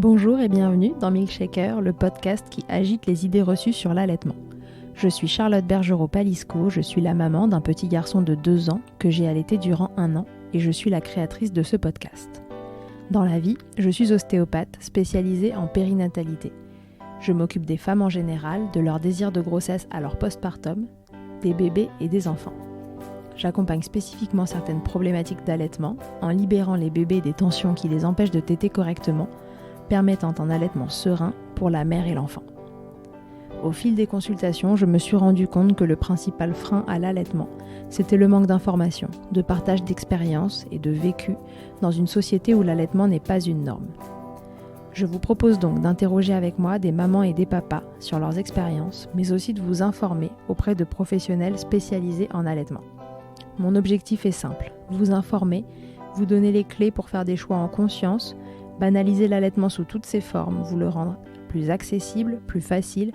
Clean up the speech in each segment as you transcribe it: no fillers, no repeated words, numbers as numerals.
Bonjour et bienvenue dans Milkshaker, le podcast qui agite les idées reçues sur l'allaitement. Je suis Charlotte Bergerot-Palisco, je suis la maman d'un petit garçon de 2 ans que j'ai allaité durant 1 an et je suis la créatrice de ce podcast. Dans la vie, je suis ostéopathe spécialisée en périnatalité. Je m'occupe des femmes en général, de leur désir de grossesse à leur postpartum, des bébés et des enfants. J'accompagne spécifiquement certaines problématiques d'allaitement en libérant les bébés des tensions qui les empêchent de téter correctement, permettant un allaitement serein pour la mère et l'enfant. Au fil des consultations, je me suis rendu compte que le principal frein à l'allaitement, c'était le manque d'informations, de partage d'expériences et de vécu dans une société où l'allaitement n'est pas une norme. Je vous propose donc d'interroger avec moi des mamans et des papas sur leurs expériences, mais aussi de vous informer auprès de professionnels spécialisés en allaitement. Mon objectif est simple, vous informer, vous donner les clés pour faire des choix en conscience, banaliser l'allaitement sous toutes ses formes, vous le rendre plus accessible, plus facile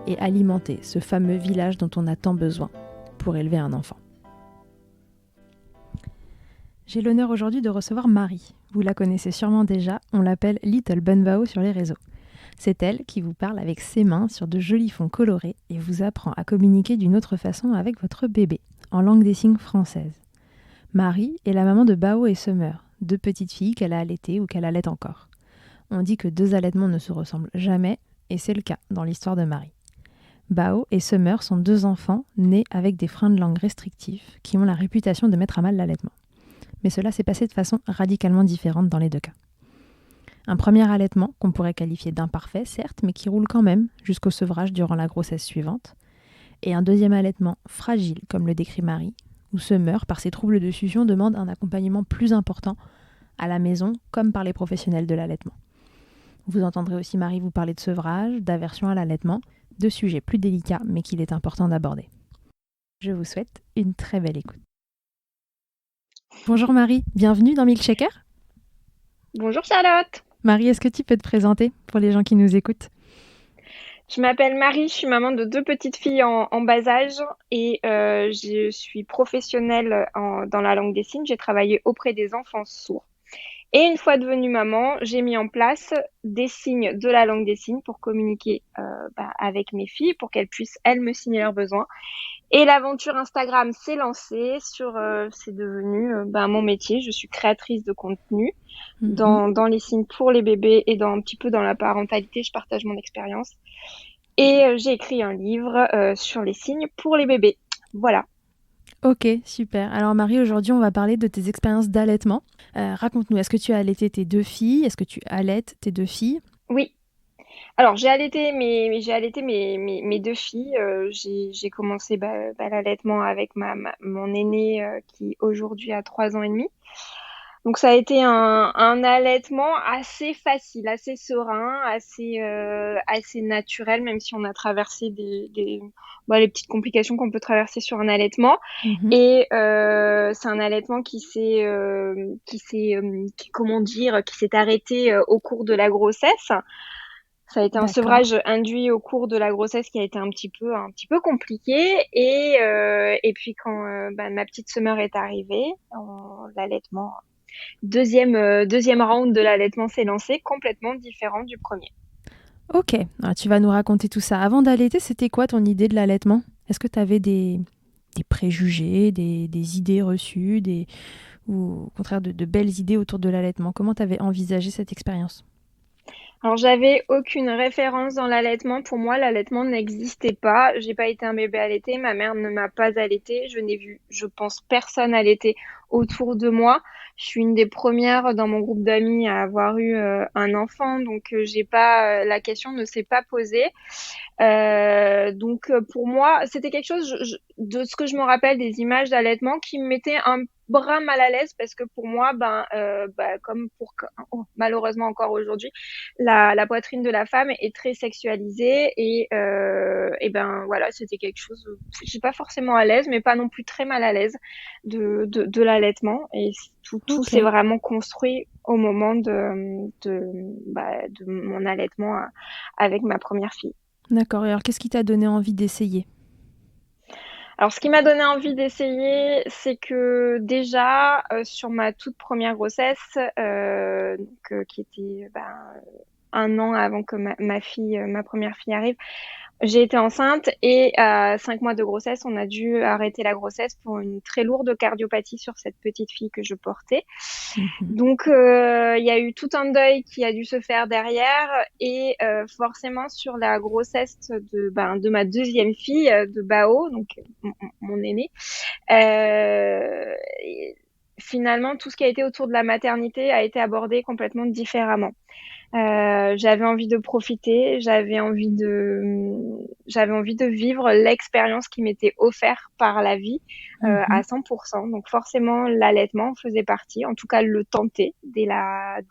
et alimenter ce fameux village dont on a tant besoin pour élever un enfant. J'ai l'honneur aujourd'hui de recevoir Marie. Vous la connaissez sûrement déjà, on l'appelle Little Bunbao sur les réseaux. C'est elle qui vous parle avec ses mains sur de jolis fonds colorés et vous apprend à communiquer d'une autre façon avec votre bébé, en langue des signes française. Marie est la maman de Bao et Summer, 2 petites filles qu'elle a allaitées ou qu'elle allaite encore. On dit que 2 allaitements ne se ressemblent jamais, et c'est le cas dans l'histoire de Marie. Bao et Summer sont 2 enfants nés avec des freins de langue restrictifs qui ont la réputation de mettre à mal l'allaitement. Mais cela s'est passé de façon radicalement différente dans les 2 cas. Un premier allaitement qu'on pourrait qualifier d'imparfait, certes, mais qui roule quand même jusqu'au sevrage durant la grossesse suivante. Et un deuxième allaitement fragile, comme le décrit Marie, où Summer, par ses troubles de succion, demande un accompagnement plus important à la maison, comme par les professionnels de l'allaitement. Vous entendrez aussi Marie vous parler de sevrage, d'aversion à l'allaitement, de sujets plus délicats, mais qu'il est important d'aborder. Je vous souhaite une très belle écoute. Bonjour Marie, bienvenue dans Milkshaker. Bonjour Charlotte. Marie, est-ce que tu peux te présenter pour les gens qui nous écoutent ? Je m'appelle Marie, je suis maman de 2 petites filles en bas âge et je suis professionnelle dans la langue des signes. J'ai travaillé auprès des enfants sourds. Et une fois devenue maman, j'ai mis en place des signes de la langue des signes pour communiquer avec mes filles, pour qu'elles puissent, elles, me signer leurs besoins. Et l'aventure Instagram s'est lancée c'est devenu mon métier. Je suis créatrice de contenu dans les signes pour les bébés et un petit peu dans la parentalité. Je partage mon expérience. Et j'ai écrit un livre sur les signes pour les bébés. Voilà. Ok, super. Alors Marie, aujourd'hui, on va parler de tes expériences d'allaitement. Raconte-nous, est-ce que tu as allaité tes 2 filles ? Est-ce que tu allaites tes 2 filles ? Oui. Alors, j'ai allaité mes 2 filles. J'ai commencé l'allaitement avec mon aînée qui aujourd'hui a 3 ans et demi. Donc, ça a été un allaitement assez facile, assez serein, assez naturel, même si on a traversé les petites complications qu'on peut traverser sur un allaitement. Et c'est un allaitement qui s'est arrêté au cours de la grossesse. Ça a été un sevrage induit au cours de la grossesse qui a été un petit peu compliqué. Et puis quand ma petite Summer est arrivée, l'allaitement, deuxième round de l'allaitement s'est lancé, complètement différent du premier. Ok, alors, tu vas nous raconter tout ça. Avant d'allaiter, c'était quoi ton idée de l'allaitement ? Est-ce que tu avais des préjugés, des idées reçues, ou au contraire de belles idées autour de l'allaitement ? Comment tu avais envisagé cette expérience ? Alors, j'avais aucune référence dans l'allaitement. Pour moi, l'allaitement n'existait pas. J'ai pas été un bébé allaité. Ma mère ne m'a pas allaité. Je n'ai vu, je pense, personne allaiter autour de moi. Je suis une des premières dans mon groupe d'amis à avoir eu un enfant. Donc, la question ne s'est pas posée. Donc, pour moi, c'était quelque chose, de ce que je me rappelle des images d'allaitement qui me mettait un brin mal à l'aise parce que pour moi, comme malheureusement encore aujourd'hui, la poitrine de la femme est très sexualisée et voilà, c'était quelque chose, je suis pas forcément à l'aise, mais pas non plus très mal à l'aise de l'allaitement et tout s'est vraiment construit au moment de mon allaitement avec ma première fille. D'accord, et alors qu'est-ce qui t'a donné envie d'essayer ? Alors, ce qui m'a donné envie d'essayer, c'est que déjà, sur ma toute première grossesse, qui était un an avant que ma première fille arrive. J'ai été enceinte et à 5 mois de grossesse, on a dû arrêter la grossesse pour une très lourde cardiopathie sur cette petite fille que je portais. Mhm. Donc, il y a eu tout un deuil qui a dû se faire derrière et forcément sur la grossesse de ma deuxième fille, de Bao, donc mon aînée. Et finalement, tout ce qui a été autour de la maternité a été abordé complètement différemment. J'avais envie de profiter, j'avais envie de vivre l'expérience qui m'était offerte par la vie Mhm. à 100%. Donc forcément, l'allaitement faisait partie, en tout cas le tenter dès la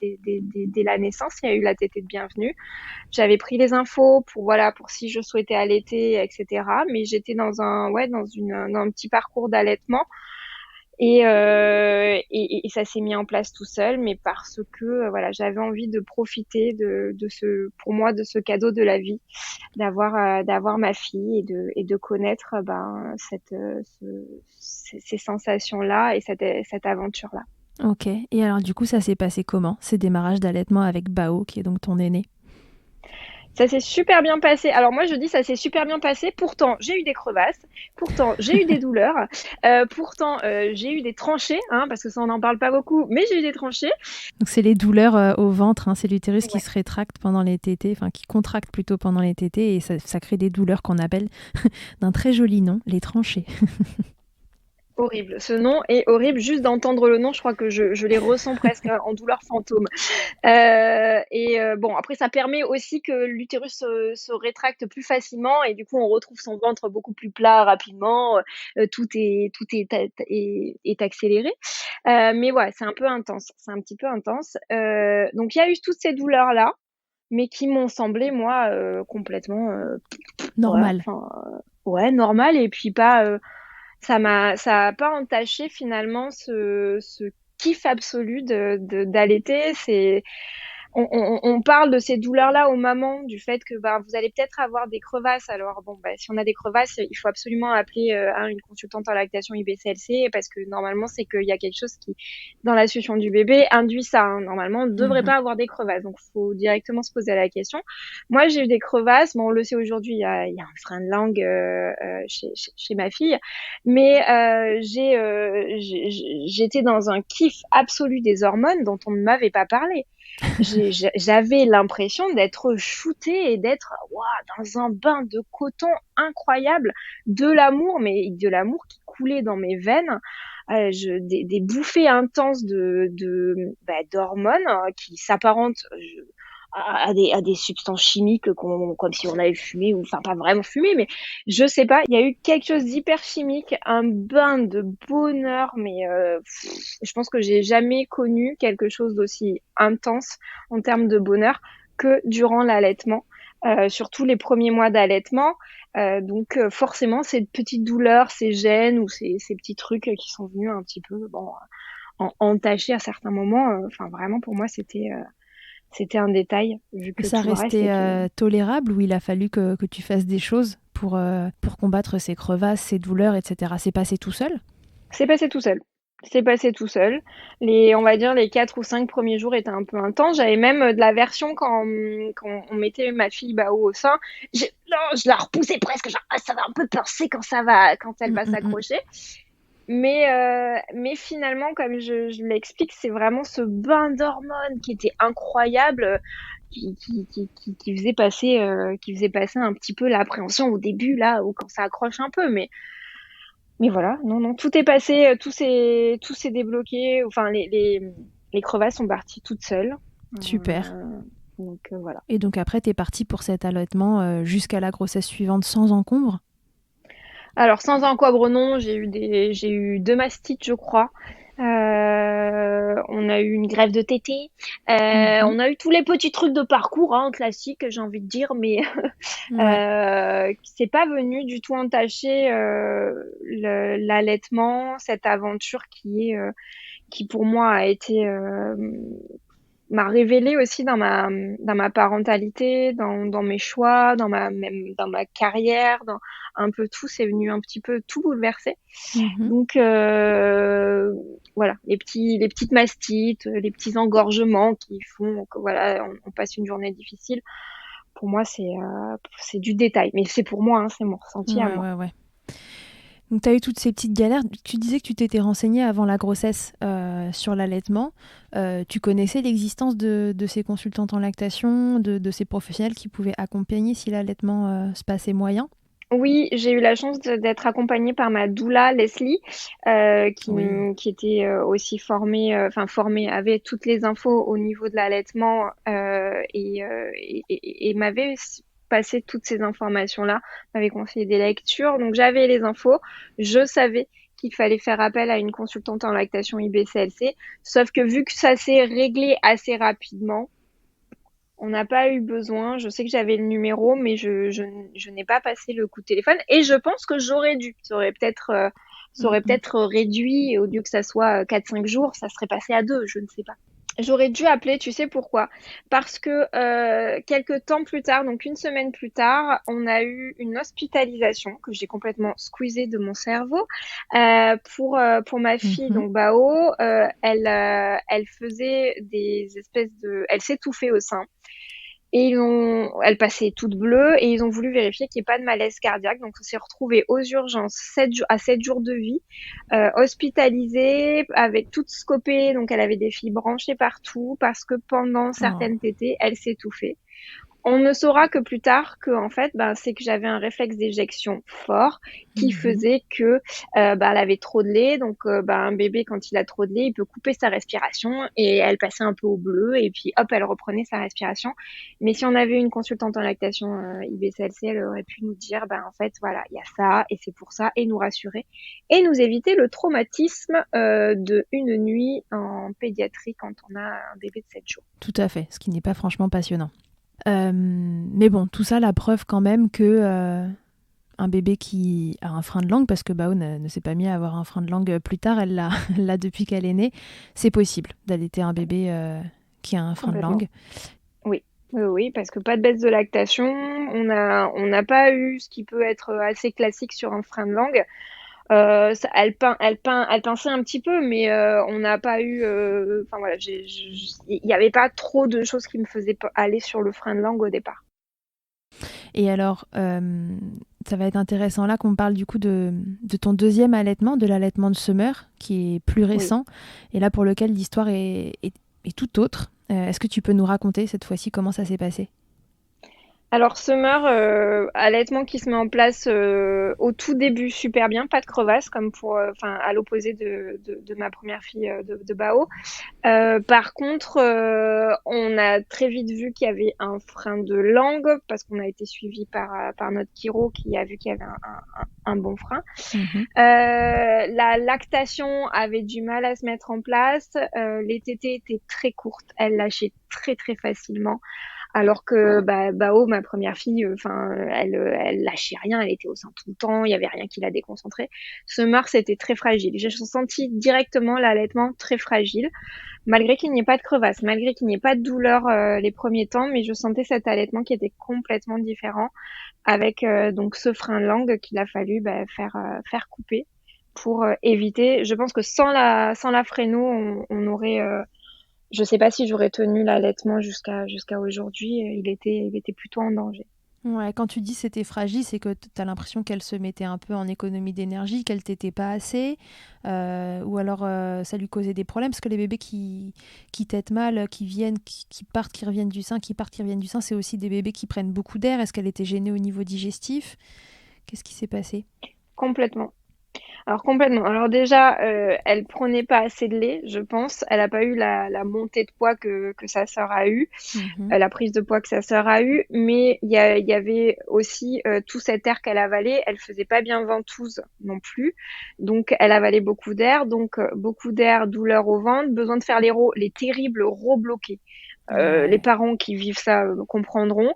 naissance. Il y a eu la tétée de bienvenue. J'avais pris les infos pour voilà pour si je souhaitais allaiter, etc. Mais j'étais dans un petit parcours d'allaitement et ça s'est mis en place tout seul, mais parce que voilà, j'avais envie de profiter pour moi, de ce cadeau de la vie, d'avoir ma fille et de connaître ces sensations-là et cette aventure-là. Ok. Et alors, du coup, ça s'est passé comment, ces démarrages d'allaitement avec Bao, qui est donc ton aîné? Ça s'est super bien passé. Alors moi, je dis ça s'est super bien passé. Pourtant, j'ai eu des crevasses. Pourtant, j'ai eu des douleurs. Pourtant, j'ai eu des tranchées, hein, parce que ça, on n'en parle pas beaucoup, mais j'ai eu des tranchées. Donc, c'est les douleurs au ventre, hein, c'est l'utérus qui Ouais. se rétracte pendant les tétés, enfin, qui contracte plutôt pendant les tétés, et ça crée des douleurs qu'on appelle d'un très joli nom, les tranchées. Horrible. Ce nom est horrible. Juste d'entendre le nom, je crois que je les ressens presque en douleur fantôme. Bon, après, ça permet aussi que l'utérus se rétracte plus facilement et du coup, on retrouve son ventre beaucoup plus plat rapidement. Tout est accéléré. Mais ouais, c'est un peu intense. C'est un petit peu intense. Donc, il y a eu toutes ces douleurs-là, mais qui m'ont semblé, moi, complètement, ouais, Normal. enfin, ouais, normal et puis pas. Ça a pas entaché finalement ce kiff absolu d'allaiter. On parle de ces douleurs-là aux mamans, du fait que bah, vous allez peut-être avoir des crevasses. Alors bon, bah, si on a des crevasses, il faut absolument appeler une consultante en lactation IBCLC parce que normalement, c'est qu'il y a quelque chose qui, dans la succion du bébé, induit ça. Hein. Normalement, on ne devrait Mhm. pas avoir des crevasses. Donc, il faut directement se poser la question. Moi, j'ai eu des crevasses. Bon, on le sait aujourd'hui, il y a un frein de langue chez ma fille. Mais j'étais dans un kiff absolu des hormones dont on ne m'avait pas parlé. J'avais l'impression d'être shootée et d'être dans un bain de coton incroyable, de l'amour, mais de l'amour qui coulait dans mes veines. Des bouffées intenses d'hormones qui s'apparentent à des substances chimiques comme si on avait fumé, ou enfin pas vraiment fumé, mais je sais pas, il y a eu quelque chose d'hyper chimique, un bain de bonheur, mais je pense que j'ai jamais connu quelque chose d'aussi intense en termes de bonheur que durant l'allaitement, surtout les premiers mois d'allaitement. Donc forcément, ces petites douleurs, ces gènes ou ces petits trucs qui sont venus un petit peu entacher à certains moments, enfin vraiment pour moi c'était un détail, vu Et que ça tout le reste restait était. tolérable ou il a fallu que tu fasses des choses pour combattre ces crevasses, ces douleurs, etc. C'est passé tout seul? C'est passé tout seul. C'est passé tout seul. On va dire, les 4 ou 5 premiers jours étaient un peu intenses. J'avais même de la version quand on mettait ma fille Bao au sein. Non, je la repoussais presque. Genre, ah, ça va un peu pincer quand elle Mm, va mm, mm. s'accrocher. Mais finalement, comme je l'explique, c'est vraiment ce bain d'hormones qui était incroyable, qui faisait passer un petit peu l'appréhension au début, là, ou quand ça accroche un peu. Mais voilà, non, non, tout est passé, tout s'est débloqué. Enfin, les crevasses sont parties toutes seules. Super. Euh, donc voilà. Et donc après, t'es partie pour cet allaitement jusqu'à la grossesse suivante sans encombre? Alors, sans encombre, non, j'ai eu 2 mastites, je crois. On a eu une grève de tétée. Mhm. On a eu tous les petits trucs de parcours, hein, classiques, j'ai envie de dire, mais Ouais. c'est pas venu du tout entacher l'allaitement, cette aventure qui pour moi a été m'a révélé aussi dans ma parentalité, dans mes choix, même dans ma carrière, dans un peu tout, c'est venu un petit peu tout bouleverser. Mhm. Donc voilà, les petites mastites, les petits engorgements qui font que voilà, on passe une journée difficile. Pour moi, c'est du détail, mais c'est pour moi, hein, c'est mon ressenti à Ouais, moi. ouais, ouais. Donc, tu as eu toutes ces petites galères. Tu disais que tu t'étais renseignée avant la grossesse sur l'allaitement. Tu connaissais l'existence de ces consultantes en lactation, de ces professionnels qui pouvaient accompagner si l'allaitement se passait moyen? Oui, j'ai eu la chance d'être accompagnée par ma doula Leslie, Oui. qui était aussi formée, formée, avait toutes les infos au niveau de l'allaitement et m'avait passé toutes ces informations-là, m'avait conseillé des lectures. Donc j'avais les infos, je savais qu'il fallait faire appel à une consultante en lactation IBCLC, sauf que vu que ça s'est réglé assez rapidement, on n'a pas eu besoin. Je sais que j'avais le numéro, mais je n'ai pas passé le coup de téléphone. Et je pense que j'aurais dû. Ça aurait Mhm. peut-être réduit, au lieu que ça soit 4-5 jours, ça serait passé à 2, je ne sais pas. J'aurais dû appeler, tu sais pourquoi? Parce que quelques temps plus tard, donc une semaine plus tard, on a eu une hospitalisation que j'ai complètement squeezée de mon cerveau pour ma fille, Mhm. donc Bao. Elle faisait des espèces elle s'étouffait au sein. Et elle passait toute bleue et ils ont voulu vérifier qu'il n'y ait pas de malaise cardiaque. Donc, on s'est retrouvé aux urgences 7 jours de vie, hospitalisée, avec toute scopée. Donc, elle avait des fils branchés partout parce que pendant Oh. certaines tétées, elle s'étouffait. On ne saura que plus tard que en fait, c'est que j'avais un réflexe d'éjection fort qui Mhm. faisait que elle avait trop de lait. Donc, un bébé quand il a trop de lait, il peut couper sa respiration et elle passait un peu au bleu et puis hop, elle reprenait sa respiration. Mais si on avait une consultante en lactation IBCLC, elle aurait pu nous dire, en fait, voilà, il y a ça et c'est pour ça et nous rassurer et nous éviter le traumatisme de une nuit en pédiatrie quand on a un bébé de 7 jours. Tout à fait, ce qui n'est pas franchement passionnant. Mais bon, tout ça, la preuve quand même que un bébé qui a un frein de langue, parce que Bao ne s'est pas mis à avoir un frein de langue plus tard, elle l'a, elle l'a depuis qu'elle est née, c'est possible d'allaiter un bébé qui a un frein de Complètement. langue. Oui, oui, oui, parce que pas de baisse de lactation. On n'a pas eu ce qui peut être assez classique sur un frein de langue. Elle pinçait un petit peu, mais on n'a pas eu. Enfin voilà, il n'y avait pas trop de choses qui me faisaient aller sur le frein de langue au départ. Et alors, ça va être intéressant là qu'on parle du coup de ton deuxième allaitement, de l'allaitement de Summer, qui est plus Oui. récent, et là pour lequel l'histoire est tout autre. Est-ce que tu peux nous raconter cette fois-ci comment ça s'est passé? Alors Summer, allaitement qui se met en place au tout début super bien, pas de crevasse comme à l'opposé de ma première fille de Bao. Par contre, on a très vite vu qu'il y avait un frein de langue parce qu'on a été suivi par notre chiro qui a vu qu'il y avait un bon frein. Mhm. La lactation avait du mal à se mettre en place. Les tétées étaient très courtes. Elle lâchait très très facilement. Alors que Bao, ma première fille, elle lâchait rien, elle était au sein tout le temps, il y avait rien qui la déconcentrait. Summer, c'était très fragile. J'ai senti directement l'allaitement très fragile, malgré qu'il n'y ait pas de crevasse, malgré qu'il n'y ait pas de douleur les premiers temps, mais je sentais cet allaitement qui était complètement différent, avec donc ce frein de langue qu'il a fallu faire couper pour éviter. Je pense que sans la fréno, on aurait je sais pas si j'aurais tenu l'allaitement jusqu'à aujourd'hui. Il était plutôt en danger. Ouais, quand tu dis c'était fragile, c'est que tu as l'impression qu'elle se mettait un peu en économie d'énergie, qu'elle t'était pas assez, ou alors ça lui causait des problèmes, parce que les bébés qui tètent mal, qui viennent, qui partent, qui reviennent du sein, qui partent, qui reviennent du sein, c'est aussi des bébés qui prennent beaucoup d'air. Est-ce qu'elle était gênée au niveau digestif? Qu'est-ce qui s'est passé? Complètement. Alors complètement. Alors déjà, elle prenait pas assez de lait, je pense. Elle a pas eu la montée de poids que sa sœur a eu, Mhm. la prise de poids que sa sœur a eu. Mais il y avait aussi tout cet air qu'elle avalait. Elle faisait pas bien ventouse non plus, donc elle avalait beaucoup d'air. Donc beaucoup d'air, douleur au ventre, besoin de faire les terribles rots bloqués. Les Ouais. parents qui vivent ça comprendront.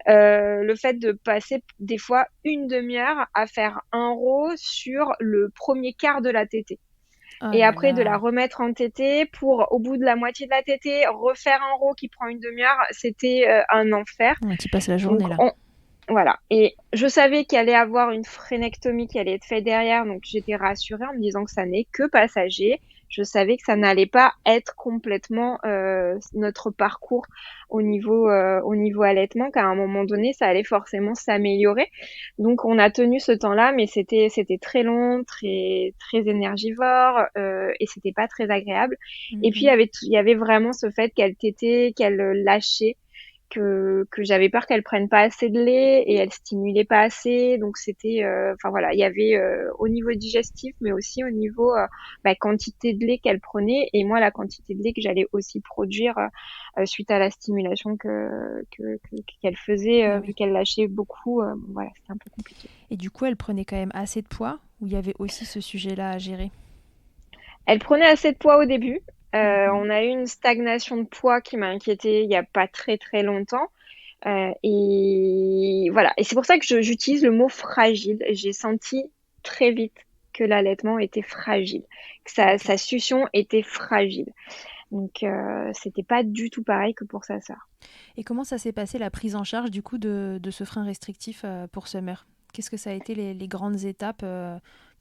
Le fait de passer des fois une demi-heure à faire un row sur le premier quart de la tétée. Oh et là après de la là. remettre en tétée pour, au bout de la moitié de la tétée, refaire un row qui prend une demi-heure. C'était un enfer. Ouais, tu passes la Donc journée là. voilà. Et je savais qu'il allait avoir une frénectomie qui allait être faite derrière, donc j'étais rassurée en me disant que ça n'est que passager. Je savais que ça n'allait pas être complètement notre parcours au niveau allaitement, qu'à un moment donné, ça allait forcément s'améliorer. Donc on a tenu ce temps-là, mais c'était très long, très très énergivore, et c'était pas très agréable. Et puis Mhm. il y avait vraiment ce fait qu'elle tétait, qu'elle lâchait, que j'avais peur qu'elle prenne pas assez de lait et elle stimulait pas assez. Donc c'était, enfin voilà, il y avait au niveau digestif, mais aussi au niveau quantité de lait qu'elle prenait et moi la quantité de lait que j'allais aussi produire suite à la stimulation qu'elle faisait, Bah vu oui. qu'elle lâchait beaucoup. Bon, voilà, c'était un peu compliqué. Et du coup, elle prenait quand même assez de poids ou il y avait aussi ce sujet-là à gérer? Elle prenait assez de poids au début. Mhm. On a eu une stagnation de poids qui m'a inquiétée il y a pas très très longtemps. Et voilà. Et c'est pour ça que j'utilise le mot fragile. J'ai senti très vite que l'allaitement était fragile, que Ok. sa succion était fragile. Donc, c'était pas du tout pareil que pour sa sœur. Et comment ça s'est passé la prise en charge du coup de ce frein restrictif pour Summer? Qu'est-ce que ça a été les grandes étapes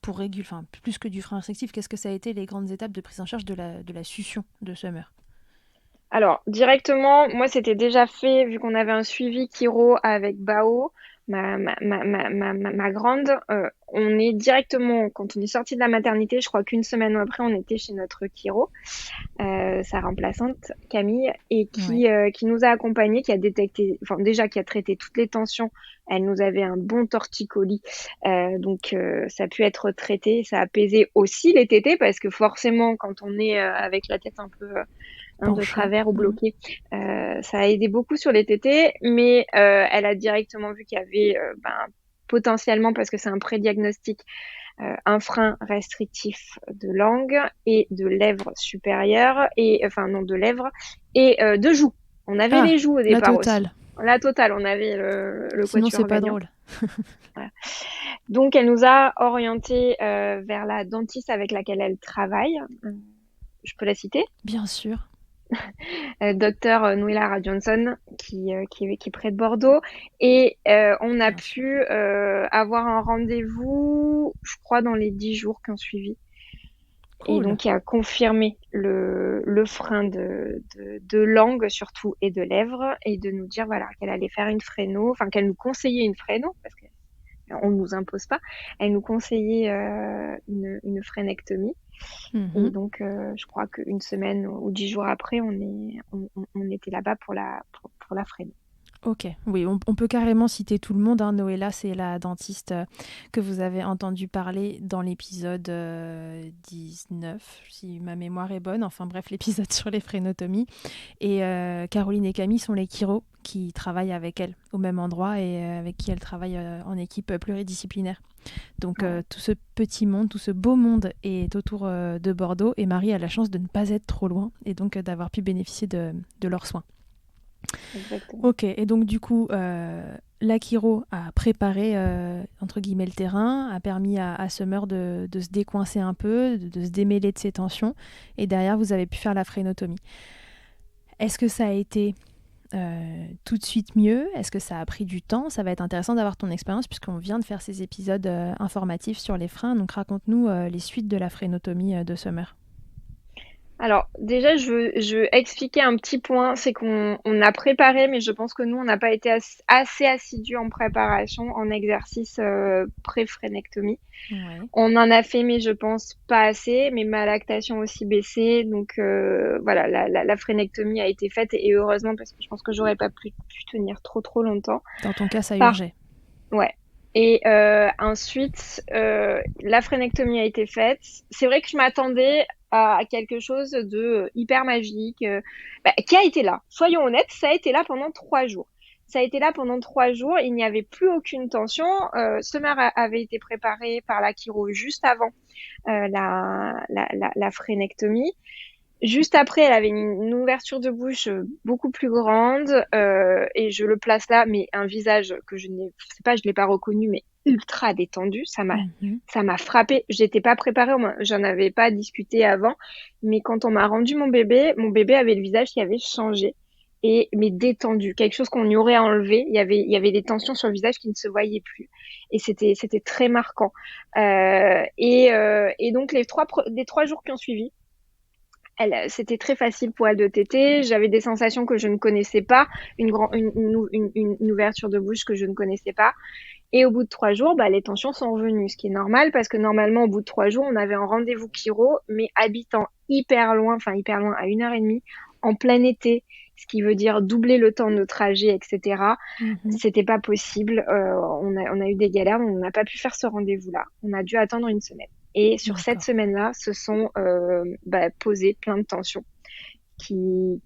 pour réguler, enfin plus que du frein restrictif, qu'est-ce que ça a été les grandes étapes de prise en charge de la succion de Summer? Alors, directement, moi, c'était déjà fait, vu qu'on avait un suivi chiro avec Bao, ma grande. On est directement, quand on est sorti de la maternité, je crois qu'une semaine après, on était chez notre chiro, sa remplaçante, Camille, et Ouais. qui nous a accompagnés, qui a détecté, enfin, déjà, qui a traité toutes les tensions. Elle nous avait un bon torticolis, donc ça a pu être traité, ça a apaisé aussi les tétés, parce que forcément, quand on est avec la tête un de Penché. travers ou Mhm. bloqué. Ça a aidé beaucoup sur les tétés, mais elle a directement vu qu'il y avait potentiellement, parce que c'est un prédiagnostic, un frein restrictif de langue et de lèvres supérieures, et enfin non, de lèvres et de joues. On avait Ah, les joues au la départ aussi. totale. La totale, on avait le Sinon, c'est quatuor pas gagnant. drôle. Voilà. Donc, elle nous a orientés vers la dentiste avec laquelle elle travaille. Je peux la citer? Bien sûr. Docteur Nouila Johnson, qui est près de Bordeaux. Et on a Bien sûr. pu avoir un rendez-vous, je crois, dans les 10 jours qui ont suivi. Et Cool. donc, qui a confirmé le frein de langue, surtout, et de lèvres, et de nous dire voilà, qu'elle allait faire une fréno, enfin, qu'elle nous conseillait une fréno, parce qu'on ne nous impose pas. Elle nous conseillait une frénectomie. Et Mhm. donc, je crois qu'une semaine ou 10 jours après, on était là-bas pour la freine. Ok, oui, on peut carrément citer tout le monde, hein. Noëlla, c'est la dentiste que vous avez entendu parler dans l'épisode 19, si ma mémoire est bonne. Enfin bref, l'épisode sur les frénotomies. Et Caroline et Camille sont les chiro qui travaillent avec elle au même endroit et avec qui elle travaille en équipe pluridisciplinaire. Donc Ouais, tout ce petit monde, tout ce beau monde est autour de Bordeaux et Marie a la chance de ne pas être trop loin et donc d'avoir pu bénéficier de leurs soins. exactement. Ok, et donc du coup, l'Akiro a préparé, entre guillemets, le terrain, a permis à Summer de se décoincer un peu, de se démêler de ses tensions, et derrière, vous avez pu faire la frénotomie. Est-ce que ça a été tout de suite mieux? Est-ce que ça a pris du temps? Ça va être intéressant d'avoir ton expérience, puisqu'on vient de faire ces épisodes informatifs sur les freins, donc raconte-nous les suites de la frénotomie de Summer. Alors, déjà, je veux expliquer un petit point, c'est qu'on a préparé, mais je pense que nous, on n'a pas été assez assidus en préparation, en exercice pré-frénectomie. Ouais. On en a fait, mais je pense pas assez, mais ma lactation aussi baissé. Donc voilà, la frénectomie a été faite et heureusement parce que je pense que j'aurais pas pu tenir trop longtemps. Dans ton cas, ça Par urgeait. Ouais. Et ensuite, la frénectomie a été faite. C'est vrai que je m'attendais à quelque chose de hyper magique, qui a été là. Soyons honnêtes, ça a été là pendant 3 jours. Ça a été là pendant 3 jours. Il n'y avait plus aucune tension. Summer avait été préparée par la chiro juste avant la frénectomie. Juste après, elle avait une ouverture de bouche beaucoup plus grande et je le place là, mais un visage que je n'ai, je sais pas, je l'ai pas reconnu, mais ultra détendue. Mhm. Ça m'a frappée. J'étais pas préparée, j'en avais pas discuté avant. Mais quand on m'a rendu mon bébé avait le visage qui avait changé. Mais détendu. Quelque chose qu'on y aurait enlevé. Il y avait des tensions sur le visage qui ne se voyaient plus. Et c'était très marquant. Et donc, les 3 jours qui ont suivi, c'était très facile pour elle de téter. J'avais des sensations que je ne connaissais pas, une ouverture de bouche que je ne connaissais pas. Et au bout de 3 jours, bah, les tensions sont revenues, ce qui est normal parce que normalement, au bout de 3 jours, on avait un rendez-vous chiro, mais habitant hyper loin, à 1 heure et demie, en plein été, ce qui veut dire doubler le temps de trajet, etc. Mhm. C'était pas possible. On a eu des galères, donc on n'a pas pu faire ce rendez-vous-là. On a dû attendre une semaine. Et sur cette D'accord. semaine-là, se sont posées plein de tensions qui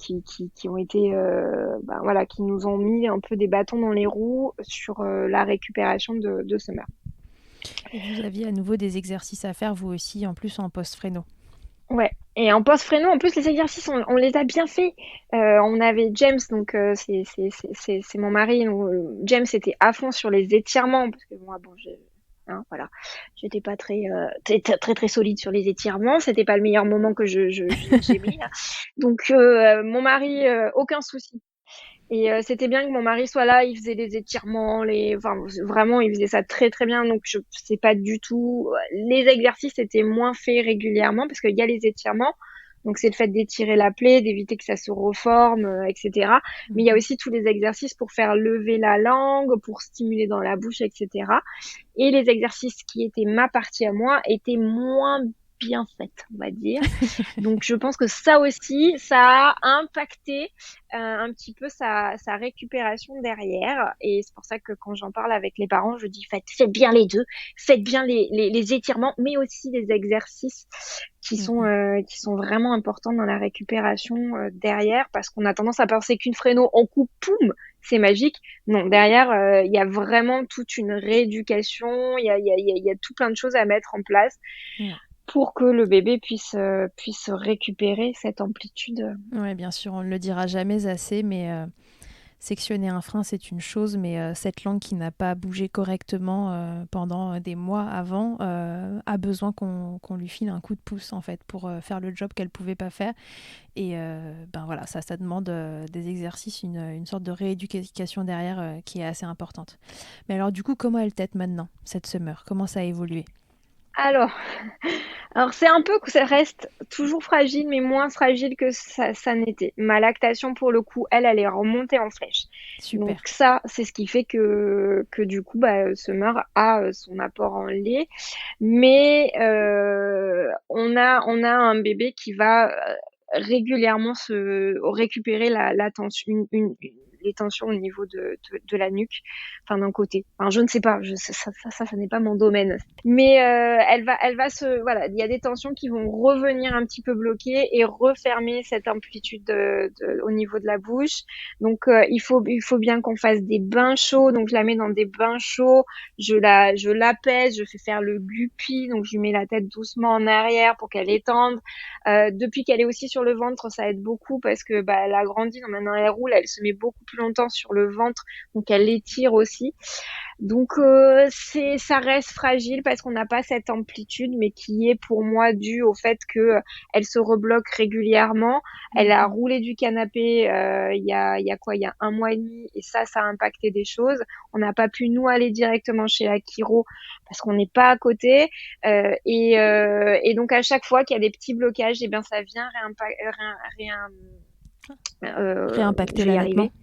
ont été, voilà, qui nous ont mis un peu des bâtons dans les roues sur la récupération de Summer. Et vous aviez à nouveau des exercices à faire, vous aussi, en plus en post-fréno. Ouais. Et en post-fréno, en plus, les exercices, on les a bien faits. On avait James, donc c'est mon mari. Donc, James était à fond sur les étirements parce que moi, bon, voilà, j'étais pas très solide sur les étirements. C'était pas le meilleur moment que j'ai mis là. Donc mon mari, aucun souci. Et c'était bien que mon mari soit là, il faisait des étirements, enfin vraiment, il faisait ça très très bien. Donc je sais pas du tout. Les exercices étaient moins faits régulièrement parce qu'il y a les étirements. Donc c'est le fait d'étirer la plaie, d'éviter que ça se reforme, etc. Mais il y a Mhm. aussi tous les exercices pour faire lever la langue, pour stimuler dans la bouche, etc. Et les exercices qui étaient ma partie à moi étaient moins bien faites, on va dire. Donc je pense que ça aussi, ça a impacté un petit peu sa récupération derrière. Et c'est pour ça que quand j'en parle avec les parents, je dis faites bien les deux, faites bien les étirements, mais aussi les exercices Mhm. qui sont vraiment importants dans la récupération derrière, parce qu'on a tendance à penser qu'une fréno, on coupe, poum, c'est magique. Non, derrière, il y a vraiment toute une rééducation, il y a tout plein de choses à mettre en place Ouais. pour que le bébé puisse récupérer cette amplitude. Ouais, bien sûr, on ne le dira jamais assez, mais sectionner un frein, c'est une chose, mais cette langue qui n'a pas bougé correctement pendant des mois avant a besoin qu'on lui file un coup de pouce, en fait, pour faire le job qu'elle ne pouvait pas faire. Et ben voilà, ça demande des exercices, une sorte de rééducation derrière qui est assez importante. Mais alors, du coup, comment elle tète maintenant, cette Summer? Comment ça a évolué? Alors, alors c'est un peu que ça reste toujours fragile, mais moins fragile que ça n'était. Ma lactation, pour le coup, elle est remontée en flèche. Donc Super. ça, c'est ce qui fait que du coup, bah, Summer a son apport en lait. Mais on a un bébé qui va régulièrement se récupérer la tension, les tensions au niveau de la nuque, enfin d'un côté. Enfin, je ne sais pas, ça n'est pas mon domaine. Mais voilà, il y a des tensions qui vont revenir un petit peu bloquer et refermer cette amplitude au niveau de la bouche. Donc il faut bien qu'on fasse des bains chauds. Donc je la mets dans des bains chauds, je l'apaise, je fais faire le guppy, donc je lui mets la tête doucement en arrière pour qu'elle étende. Depuis qu'elle est aussi sur le ventre, ça aide beaucoup parce que bah, elle a grandi, donc maintenant elle roule, elle se met beaucoup plus longtemps sur le ventre, donc elle l'étire aussi. Donc ça reste fragile parce qu'on n'a pas cette amplitude, mais qui est pour moi due au fait que elle se rebloque régulièrement. Elle a Mhm. roulé du canapé il y a 1 mois et demi, et ça a impacté des choses. On n'a pas pu nous aller directement chez la chiro parce qu'on n'est pas à côté. Et donc à chaque fois qu'il y a des petits blocages, et bien ça vient Réimpacter je vais y l'allaitement. arriver.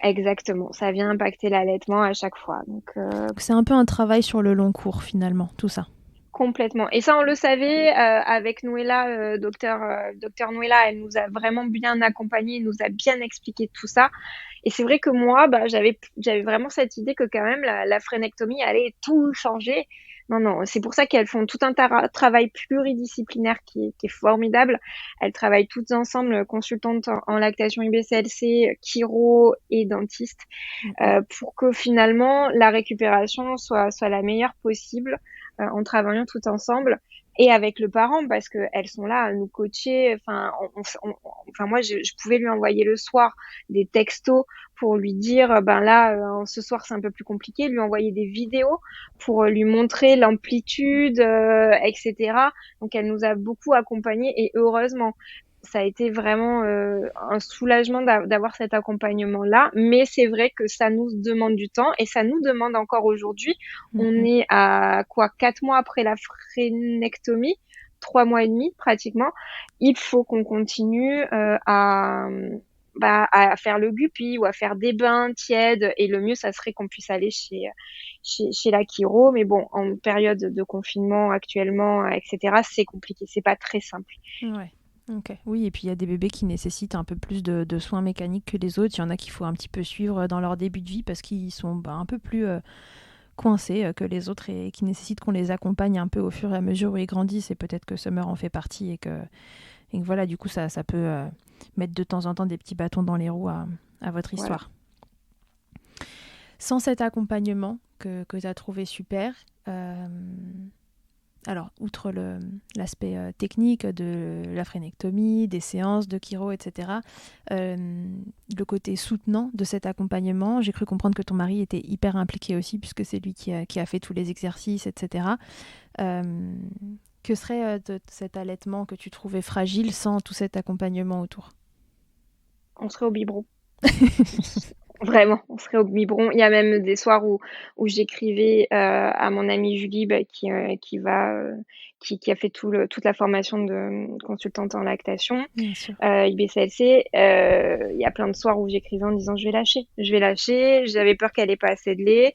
Exactement, ça vient impacter l'allaitement à chaque fois. Donc C'est un peu un travail sur le long cours, finalement, tout ça. complètement. Et ça, on le savait avec Noëlla, docteur Noëlla, elle nous a vraiment bien accompagnés, nous a bien expliqué tout ça. Et c'est vrai que moi, bah, j'avais vraiment cette idée que quand même la frénectomie allait tout changer. Non, non, c'est pour ça qu'elles font tout un travail pluridisciplinaire qui est formidable. Elles travaillent toutes ensemble, consultantes en lactation IBCLC, chiro et dentiste, Mhm. pour que finalement la récupération soit la meilleure possible en travaillant tout ensemble. et avec le parent parce que elles sont là à nous coacher. Enfin, enfin moi, je pouvais lui envoyer le soir des textos pour lui dire, ben là, ce soir c'est un peu plus compliqué, lui envoyer des vidéos pour lui montrer l'amplitude, etc. Donc elle nous a beaucoup accompagnés et heureusement ça a été vraiment un soulagement d'avoir cet accompagnement-là. Mais c'est vrai que ça nous demande du temps et ça nous demande encore aujourd'hui. On est à 4 mois après la frénectomie, 3 mois et demi pratiquement. Il faut qu'on continue à faire le guppy ou à faire des bains tièdes. Et le mieux, ça serait qu'on puisse aller chez la chiro. Mais bon, en période de confinement actuellement, etc., c'est compliqué. C'est pas très simple. Ouais. Ok. Oui, et puis il y a des bébés qui nécessitent un peu plus de soins mécaniques que les autres. Il y en a qu'il faut un petit peu suivre dans leur début de vie parce qu'ils sont un peu plus coincés que les autres et qui nécessitent qu'on les accompagne un peu au fur et à mesure où ils grandissent. Et peut-être que Summer en fait partie et que voilà, du coup, ça peut mettre de temps en temps des petits bâtons dans les roues à votre histoire. Voilà. Sans cet accompagnement que tu as trouvé super, alors, outre l'aspect technique de la frénectomie, des séances de chiro, etc., le côté soutenant de cet accompagnement, j'ai cru comprendre que ton mari était hyper impliqué aussi, puisque c'est lui qui a fait tous les exercices, etc. Que serait de cet allaitement que tu trouvais fragile sans tout cet accompagnement autour ? On serait au biberon. Vraiment, on serait au biberon. Il y a même des soirs où j'écrivais à mon amie Julie qui a fait toute la formation de consultante en lactation, IBCLC. Il y a plein de soirs où j'écrivais en disant je vais lâcher. J'avais peur qu'elle ait pas assez de lait.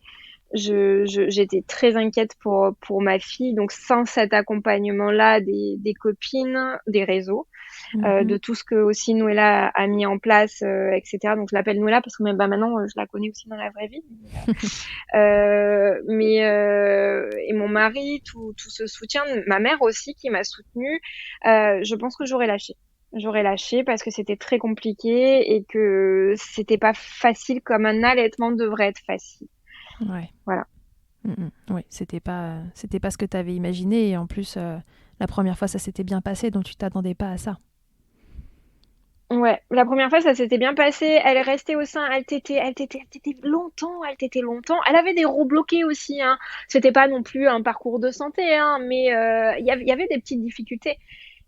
J'étais très inquiète pour ma fille. Donc sans cet accompagnement-là des copines, des réseaux, de tout ce que aussi Noëlla a mis en place, etc. Donc je l'appelle Noëlla parce que même maintenant je la connais aussi dans la vraie vie. Et mon mari, tout ce soutien, ma mère aussi qui m'a soutenue, je pense que j'aurais lâché. J'aurais lâché parce que c'était très compliqué et que c'était pas facile comme un allaitement devrait être facile. Ouais. Voilà. Oui, c'était pas ce que tu avais imaginé et en plus la première fois ça s'était bien passé donc tu t'attendais pas à ça. Ouais, la première fois ça s'était bien passé, elle est restée au sein, elle tétait longtemps, Elle avait des rots bloqués aussi, hein. C'était pas non plus un parcours de santé, hein, mais il y avait des petites difficultés.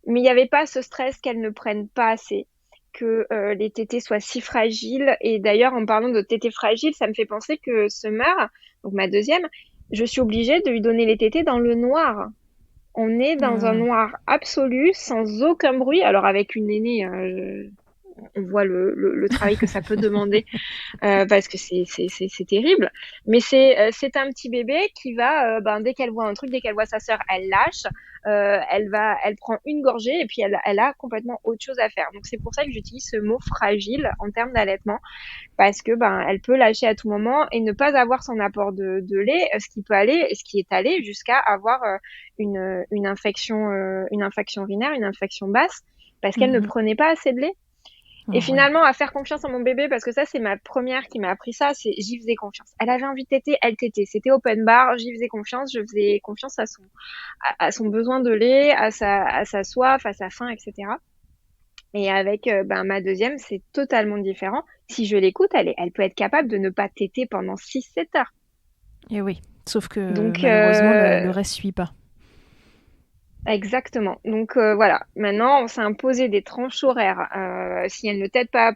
Mais il n'y avait pas ce stress qu'elle ne prenne pas assez, que les tétés soient si fragiles. Et d'ailleurs, en parlant de tétés fragiles, ça me fait penser que Summer, donc ma deuxième, je suis obligée de lui donner les tétés dans le noir. On est dans un noir absolu, sans aucun bruit. Alors avec une aînée, on voit le travail que ça peut demander parce que c'est terrible. Mais c'est un petit bébé qui va, dès qu'elle voit un truc, dès qu'elle voit sa sœur, elle lâche. Elle prend une gorgée et puis elle a complètement autre chose à faire. Donc c'est pour ça que j'utilise ce mot fragile en termes d'allaitement parce que elle peut lâcher à tout moment et ne pas avoir son apport de lait, ce qui est allé jusqu'à avoir une infection urinaire, une infection basse parce qu'elle ne prenait pas assez de lait. Et finalement, à faire confiance à mon bébé, parce que ça, c'est ma première qui m'a appris ça, c'est j'y faisais confiance. Elle avait envie de téter, elle tétait. C'était open bar, j'y faisais confiance, je faisais confiance à son besoin de lait, à sa soif, à sa faim, etc. Et avec ma deuxième, c'est totalement différent. Si je l'écoute, elle peut être capable de ne pas téter pendant 6-7 heures. Et oui, sauf que malheureusement, le reste suit pas. Exactement. Donc voilà, maintenant on s'est imposé des tranches horaires. Si elle ne tète pas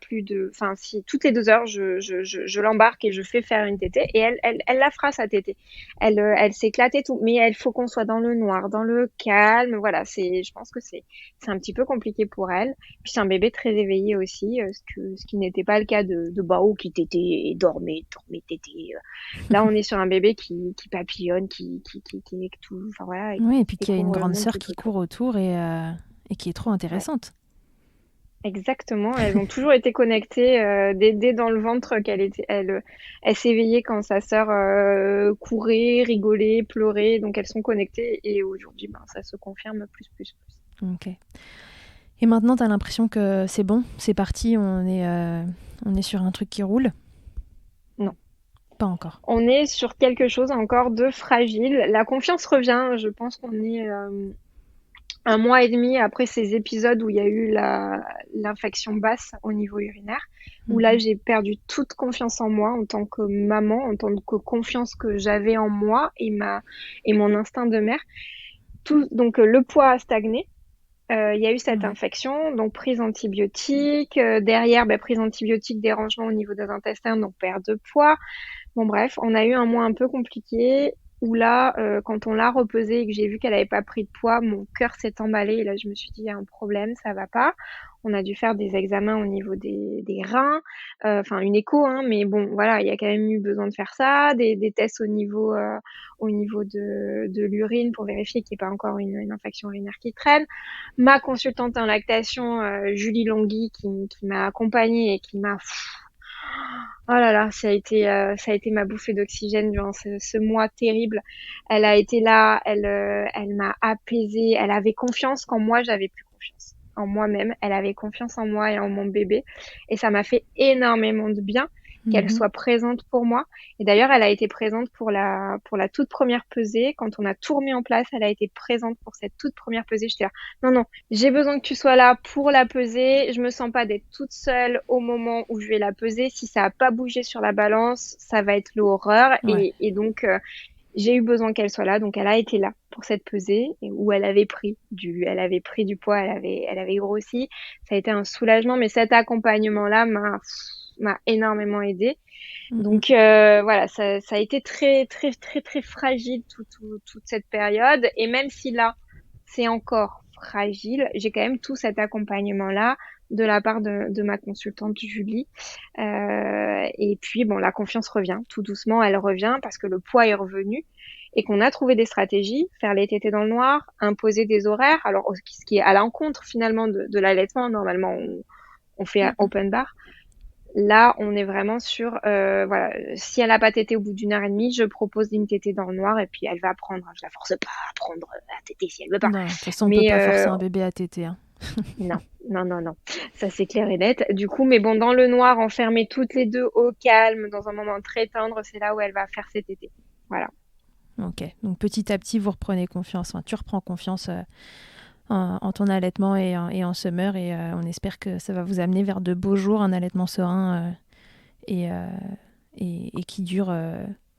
si toutes les 2 heures je l'embarque et je fais faire une tétée et elle la fera sa tétée. Elle s'éclate et tout, mais il faut qu'on soit dans le noir, dans le calme. Voilà, je pense que c'est un petit peu compliqué pour elle. Puis c'est un bébé très éveillé aussi, ce qui n'était pas le cas de Bao qui tétait et dormait, tétait. Là on est sur un bébé qui papillonne, qui est tout. Enfin voilà. Oui, et puis qui a une grande sœur qui court autour et qui est trop intéressante. Ouais. Exactement, elles ont toujours été connectées dès dans le ventre elle s'éveillait quand sa sœur courait, rigolait, pleurait, donc elles sont connectées et aujourd'hui ça se confirme plus. Ok. Et maintenant tu as l'impression que c'est bon, c'est parti, on est sur un truc qui roule ? Non. Pas encore. On est sur quelque chose encore de fragile. La confiance revient, je pense qu'on est un mois et demi après ces épisodes où il y a eu l'infection basse au niveau urinaire, où là Mhm. j'ai perdu toute confiance en moi en tant que maman, en tant que confiance que j'avais en moi et mon instinct de mère. Donc le poids a stagné. Il y a eu cette Ouais. infection, donc prise antibiotique. Derrière, prise antibiotique, dérangement au niveau des intestins, donc perte de poids. Bon bref, on a eu un mois un peu compliqué où là, quand on l'a repesée et que j'ai vu qu'elle avait pas pris de poids, mon cœur s'est emballé et là je me suis dit il y a un problème, ça va pas. On a dû faire des examens au niveau des reins, enfin une écho, hein, mais bon voilà, il y a quand même eu besoin de faire ça, des tests au niveau de l'urine pour vérifier qu'il n'y ait pas encore une infection urinaire qui traîne. Ma consultante en lactation, Julie Longhi, qui m'a accompagnée et qui m'a oh là là, ça a été ma bouffée d'oxygène durant ce mois terrible. Elle a été là, elle m'a apaisée, elle avait confiance quand moi j'avais plus confiance en moi-même. Elle avait confiance en moi et en mon bébé, et ça m'a fait énormément de bien qu'elle Mhm. soit présente pour moi. Et d'ailleurs, elle a été présente pour la toute première pesée. Quand on a tout remis en place, elle a été présente pour cette toute première pesée. J'étais là, non, non, j'ai besoin que tu sois là pour la peser. Je me sens pas d'être toute seule au moment où je vais la peser. Si ça a pas bougé sur la balance, ça va être l'horreur. Ouais. Et donc, j'ai eu besoin qu'elle soit là. Donc, elle a été là pour cette pesée où elle avait pris du poids, elle avait grossi. Ça a été un soulagement. Mais cet accompagnement-là m'a énormément aidée. Mhm. Donc voilà, ça a été très très très très fragile toute cette période. Et même si là, c'est encore fragile, j'ai quand même tout cet accompagnement-là de la part de ma consultante Julie. Et puis bon, la confiance revient, tout doucement, elle revient parce que le poids est revenu et qu'on a trouvé des stratégies, faire les tétés dans le noir, imposer des horaires. Alors ce qui est à l'encontre finalement de l'allaitement, normalement on fait Mhm. open bar. Là, on est vraiment sur, voilà, si elle n'a pas tété au bout d'une heure et demie, je propose une tétée dans le noir et puis elle va prendre. Je la force pas à prendre à téter si elle veut pas. Non, de toute façon, on peut Mais pas forcer un bébé à téter, hein. non, non, non, non, ça c'est clair et net. Du coup, mais bon, dans le noir, enfermées toutes les deux au calme, dans un moment très tendre, c'est là où elle va faire ses tétés. Voilà. Ok, donc petit à petit, vous reprenez confiance. Enfin, tu reprends confiance en ton allaitement et en summer, et on espère que ça va vous amener vers de beaux jours, un allaitement serein et, euh, et qui dure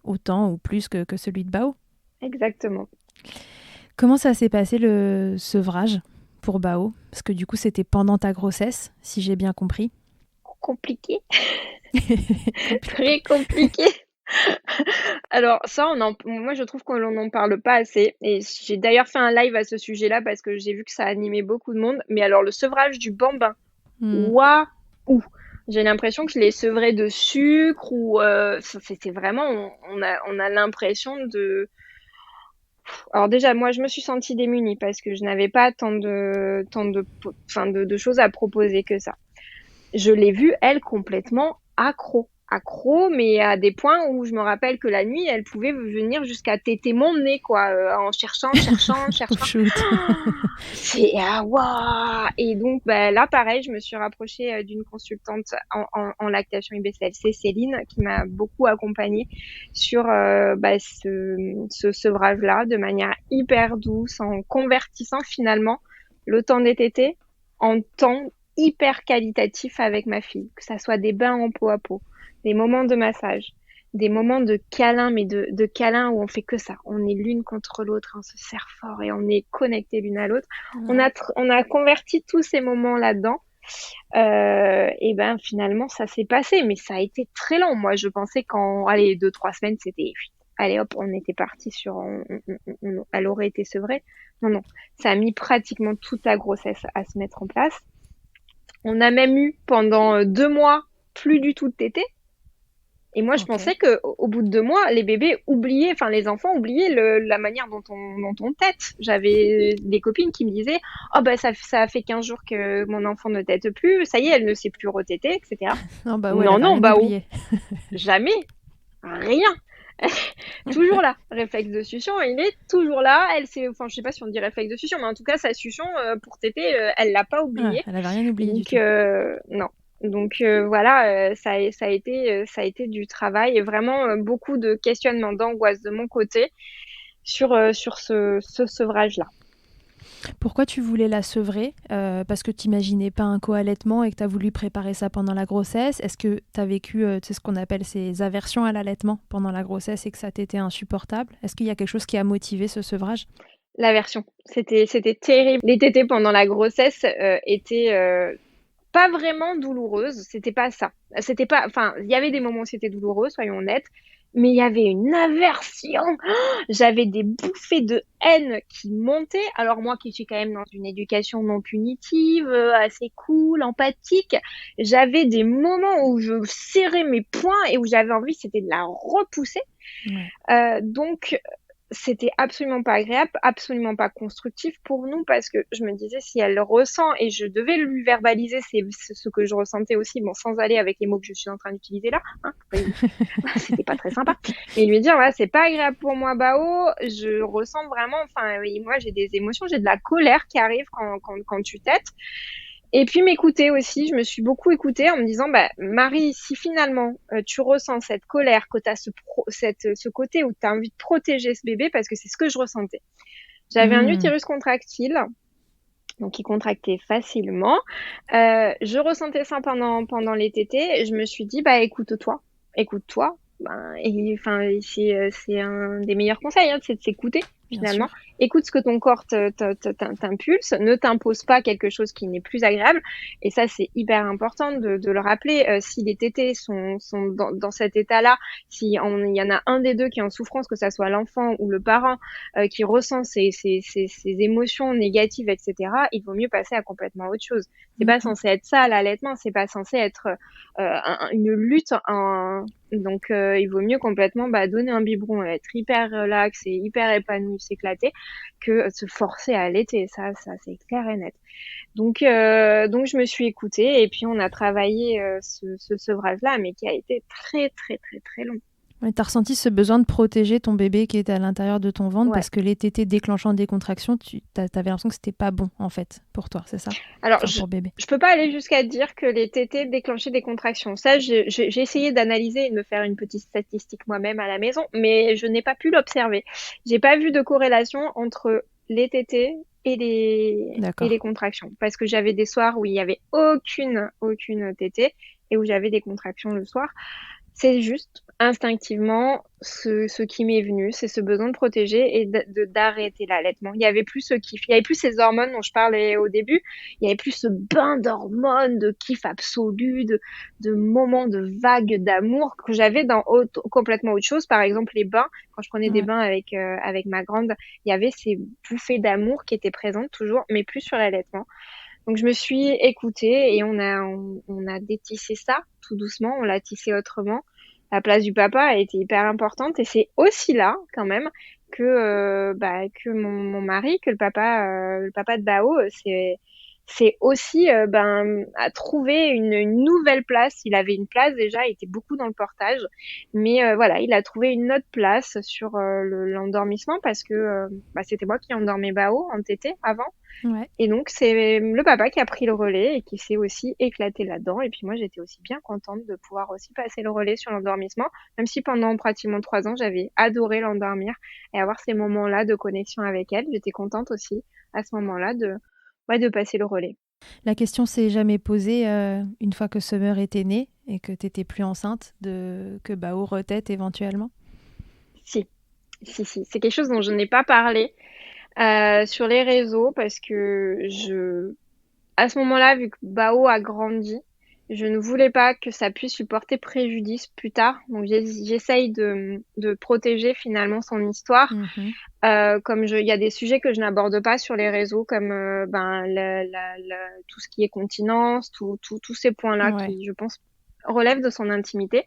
autant ou plus que celui de Bao. Exactement. Comment ça s'est passé le sevrage pour Bao? Parce que du coup, c'était pendant ta grossesse, si j'ai bien compris. Compliqué, Compliqué. très compliqué. Alors ça, moi je trouve qu'on n'en parle pas assez. Et j'ai d'ailleurs fait un live à ce sujet-là parce que j'ai vu que ça animait beaucoup de monde. Mais alors le sevrage du bambin, Hmm. waouh! J'ai l'impression que je l'ai sevré de sucre ou c'était vraiment, on a l'impression de. Alors déjà, moi je me suis sentie démunie parce que je n'avais pas enfin, de choses à proposer que ça. Je l'ai vue, elle, complètement accro. Accro, mais à des points où je me rappelle que la nuit, elle pouvait venir jusqu'à téter mon nez, quoi, en cherchant, cherchant, Pauvre cherchant. shoot. C'est ah waouh! Et donc là pareil, je me suis rapprochée d'une consultante en lactation IBCLC, Céline, qui m'a beaucoup accompagnée sur ce sevrage-là de manière hyper douce, en convertissant finalement le temps des tétés en temps hyper qualitatif avec ma fille, que ça soit des bains en peau à peau, des moments de massage, des moments de câlin, mais de câlin où on fait que ça. On est l'une contre l'autre, on se serre fort et on est connectés l'une à l'autre. Ouais. On a converti tous ces moments là-dedans. Et ben finalement, ça s'est passé, mais ça a été très long. Moi, je pensais qu'en allez 2, 3 semaines, c'était allez hop, on était parti sur, elle aurait été sevrée. Non, non, ça a mis pratiquement toute la grossesse à se mettre en place. On a même eu pendant 2 mois plus du tout de tété. Et moi, je Ok. pensais que au bout de 2 mois, les bébés oubliaient, enfin les enfants oubliaient la manière dont on tète. J'avais des copines qui me disaient, oh ben ça fait 15 jours que mon enfant ne tète plus, ça y est, elle ne sait plus retéter, etc. Non, bah ouais, elle Non, avait non, rien bah oh, oublié. jamais, rien. Toujours là. Réflexe de succion, il est toujours là. Elle sait, enfin je sais pas si on dit réflexe de succion, mais en tout cas sa succion pour téter, elle l'a pas Ah, oublié. elle avait rien oublié du Donc tout. non. Donc voilà, ça a été du travail et vraiment beaucoup de questionnements, d'angoisse de mon côté sur ce sevrage-là. Pourquoi tu voulais la sevrer? Parce que tu n'imaginais pas un co-allaitement et que tu as voulu préparer ça pendant la grossesse? Est-ce que tu as vécu ce qu'on appelle ces aversions à l'allaitement pendant la grossesse et que ça t'était insupportable? Est-ce qu'il y a quelque chose qui a motivé ce sevrage? L'aversion, c'était terrible. Les tétées pendant la grossesse étaient pas vraiment douloureuses. C'était pas ça. C'était pas. Enfin, il y avait des moments où c'était douloureux, soyons honnêtes. Mais il y avait une aversion. J'avais des bouffées de haine qui montaient. Alors moi qui suis quand même dans une éducation non punitive, assez cool, empathique, j'avais des moments où je serrais mes poings et où j'avais envie, c'était de la repousser. Ouais. Donc c'était absolument pas agréable, absolument pas constructif pour nous parce que je me disais si elle le ressent et je devais lui verbaliser c'est ce que je ressentais aussi, bon sans aller avec les mots que je suis en train d'utiliser là, hein, c'était pas très sympa, mais lui dire ouais c'est pas agréable pour moi Bao, je ressens vraiment, enfin oui, moi j'ai des émotions, j'ai de la colère qui arrive quand tu t'aides. Et puis m'écouter aussi, je me suis beaucoup écoutée en me disant, bah, Marie, si finalement tu ressens cette colère, que tu as ce côté où tu as envie de protéger ce bébé, parce que c'est ce que je ressentais. J'avais un Mmh. utérus contractile, donc il contractait facilement. Je ressentais ça pendant les tétés, et je me suis dit, bah écoute-toi. Ben, et enfin, c'est un des meilleurs conseils, hein, c'est de s'écouter Bien finalement. sûr. Écoute ce que ton corps t'impulse, ne t'impose pas quelque chose qui n'est plus agréable. Et ça, c'est hyper important de le rappeler. Si les tétés sont dans cet état-là, si il y en a un des deux qui est en souffrance, que ça soit l'enfant ou le parent qui ressent ces émotions négatives, etc., il vaut mieux passer à complètement autre chose. C'est pas Mmh. censé être ça, l'allaitement. C'est pas censé être une lutte. Donc, il vaut mieux complètement donner un biberon, être hyper relax et hyper épanoui, s'éclater, que se forcer à allaiter. Ça c'est clair et net. Donc je me suis écoutée et puis on a travaillé ce sevrage-là, mais qui a été très, très, très, très long. Ouais, tu as ressenti ce besoin de protéger ton bébé qui était à l'intérieur de ton ventre Ouais. parce que les tétés déclenchant des contractions, tu avais l'impression que c'était pas bon en fait pour toi, c'est ça? Alors, Enfin pour bébé. je peux pas aller jusqu'à dire que les tétés déclenchaient des contractions. Ça, j'ai essayé d'analyser et de me faire une petite statistique moi-même à la maison, mais je n'ai pas pu l'observer. J'ai pas vu de corrélation entre les tétés et les D'accord. contractions. Parce que j'avais des soirs où il y avait aucune tétée et où j'avais des contractions le soir. C'est juste instinctivement ce qui m'est venu, c'est ce besoin de protéger et d'arrêter l'allaitement. Il y avait plus ce kiff, il y avait plus ces hormones dont je parlais au début, il y avait plus ce bain d'hormones, de kiff absolu, de moments de vagues d'amour que j'avais dans complètement autre chose. Par exemple, les bains, quand je prenais des Ouais. bains avec ma grande, il y avait ces bouffées d'amour qui étaient présentes toujours, mais plus sur l'allaitement. Donc je me suis écoutée et on a détissé ça tout doucement, on l'a tissé autrement. La place du papa a été hyper importante et c'est aussi là quand même que mon mari, que le papa de Bao, c'est aussi a trouvé une nouvelle place. Il avait une place déjà, il était beaucoup dans le portage, mais voilà, il a trouvé une autre place sur l'endormissement parce que c'était moi qui endormais Bao en tété avant. Ouais. Et donc, c'est le papa qui a pris le relais et qui s'est aussi éclaté là-dedans. Et puis moi, j'étais aussi bien contente de pouvoir aussi passer le relais sur l'endormissement, même si pendant pratiquement 3 ans, j'avais adoré l'endormir et avoir ces moments-là de connexion avec elle. J'étais contente aussi à ce moment-là de passer le relais. La question s'est jamais posée une fois que Summer était née et que tu n'étais plus enceinte que Bao retète éventuellement? Si, si. C'est quelque chose dont je n'ai pas parlé sur les réseaux parce que à ce moment-là, vu que Bao a grandi, je ne voulais pas que ça puisse lui porter préjudice plus tard. Donc j'essaye de protéger finalement son histoire. Mhm. Il y a des sujets que je n'aborde pas sur les réseaux, comme tout ce qui est continence, tous ces points-là Ouais. qui, je pense, relèvent de son intimité.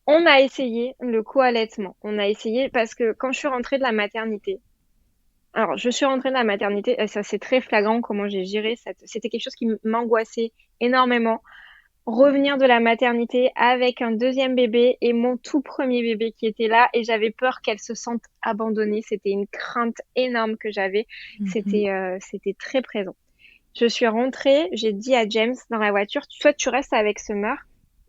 On a essayé le co-allaitement. On a essayé parce que quand je suis rentrée de la maternité, alors, je suis rentrée de la maternité, ça c'est très flagrant comment j'ai géré c'était quelque chose qui m'angoissait énormément. Revenir de la maternité avec un deuxième bébé et mon tout premier bébé qui était là et j'avais peur qu'elle se sente abandonnée. C'était une crainte énorme que j'avais. Mhm. C'était très présent. Je suis rentrée, j'ai dit à James dans la voiture, soit tu restes avec Summer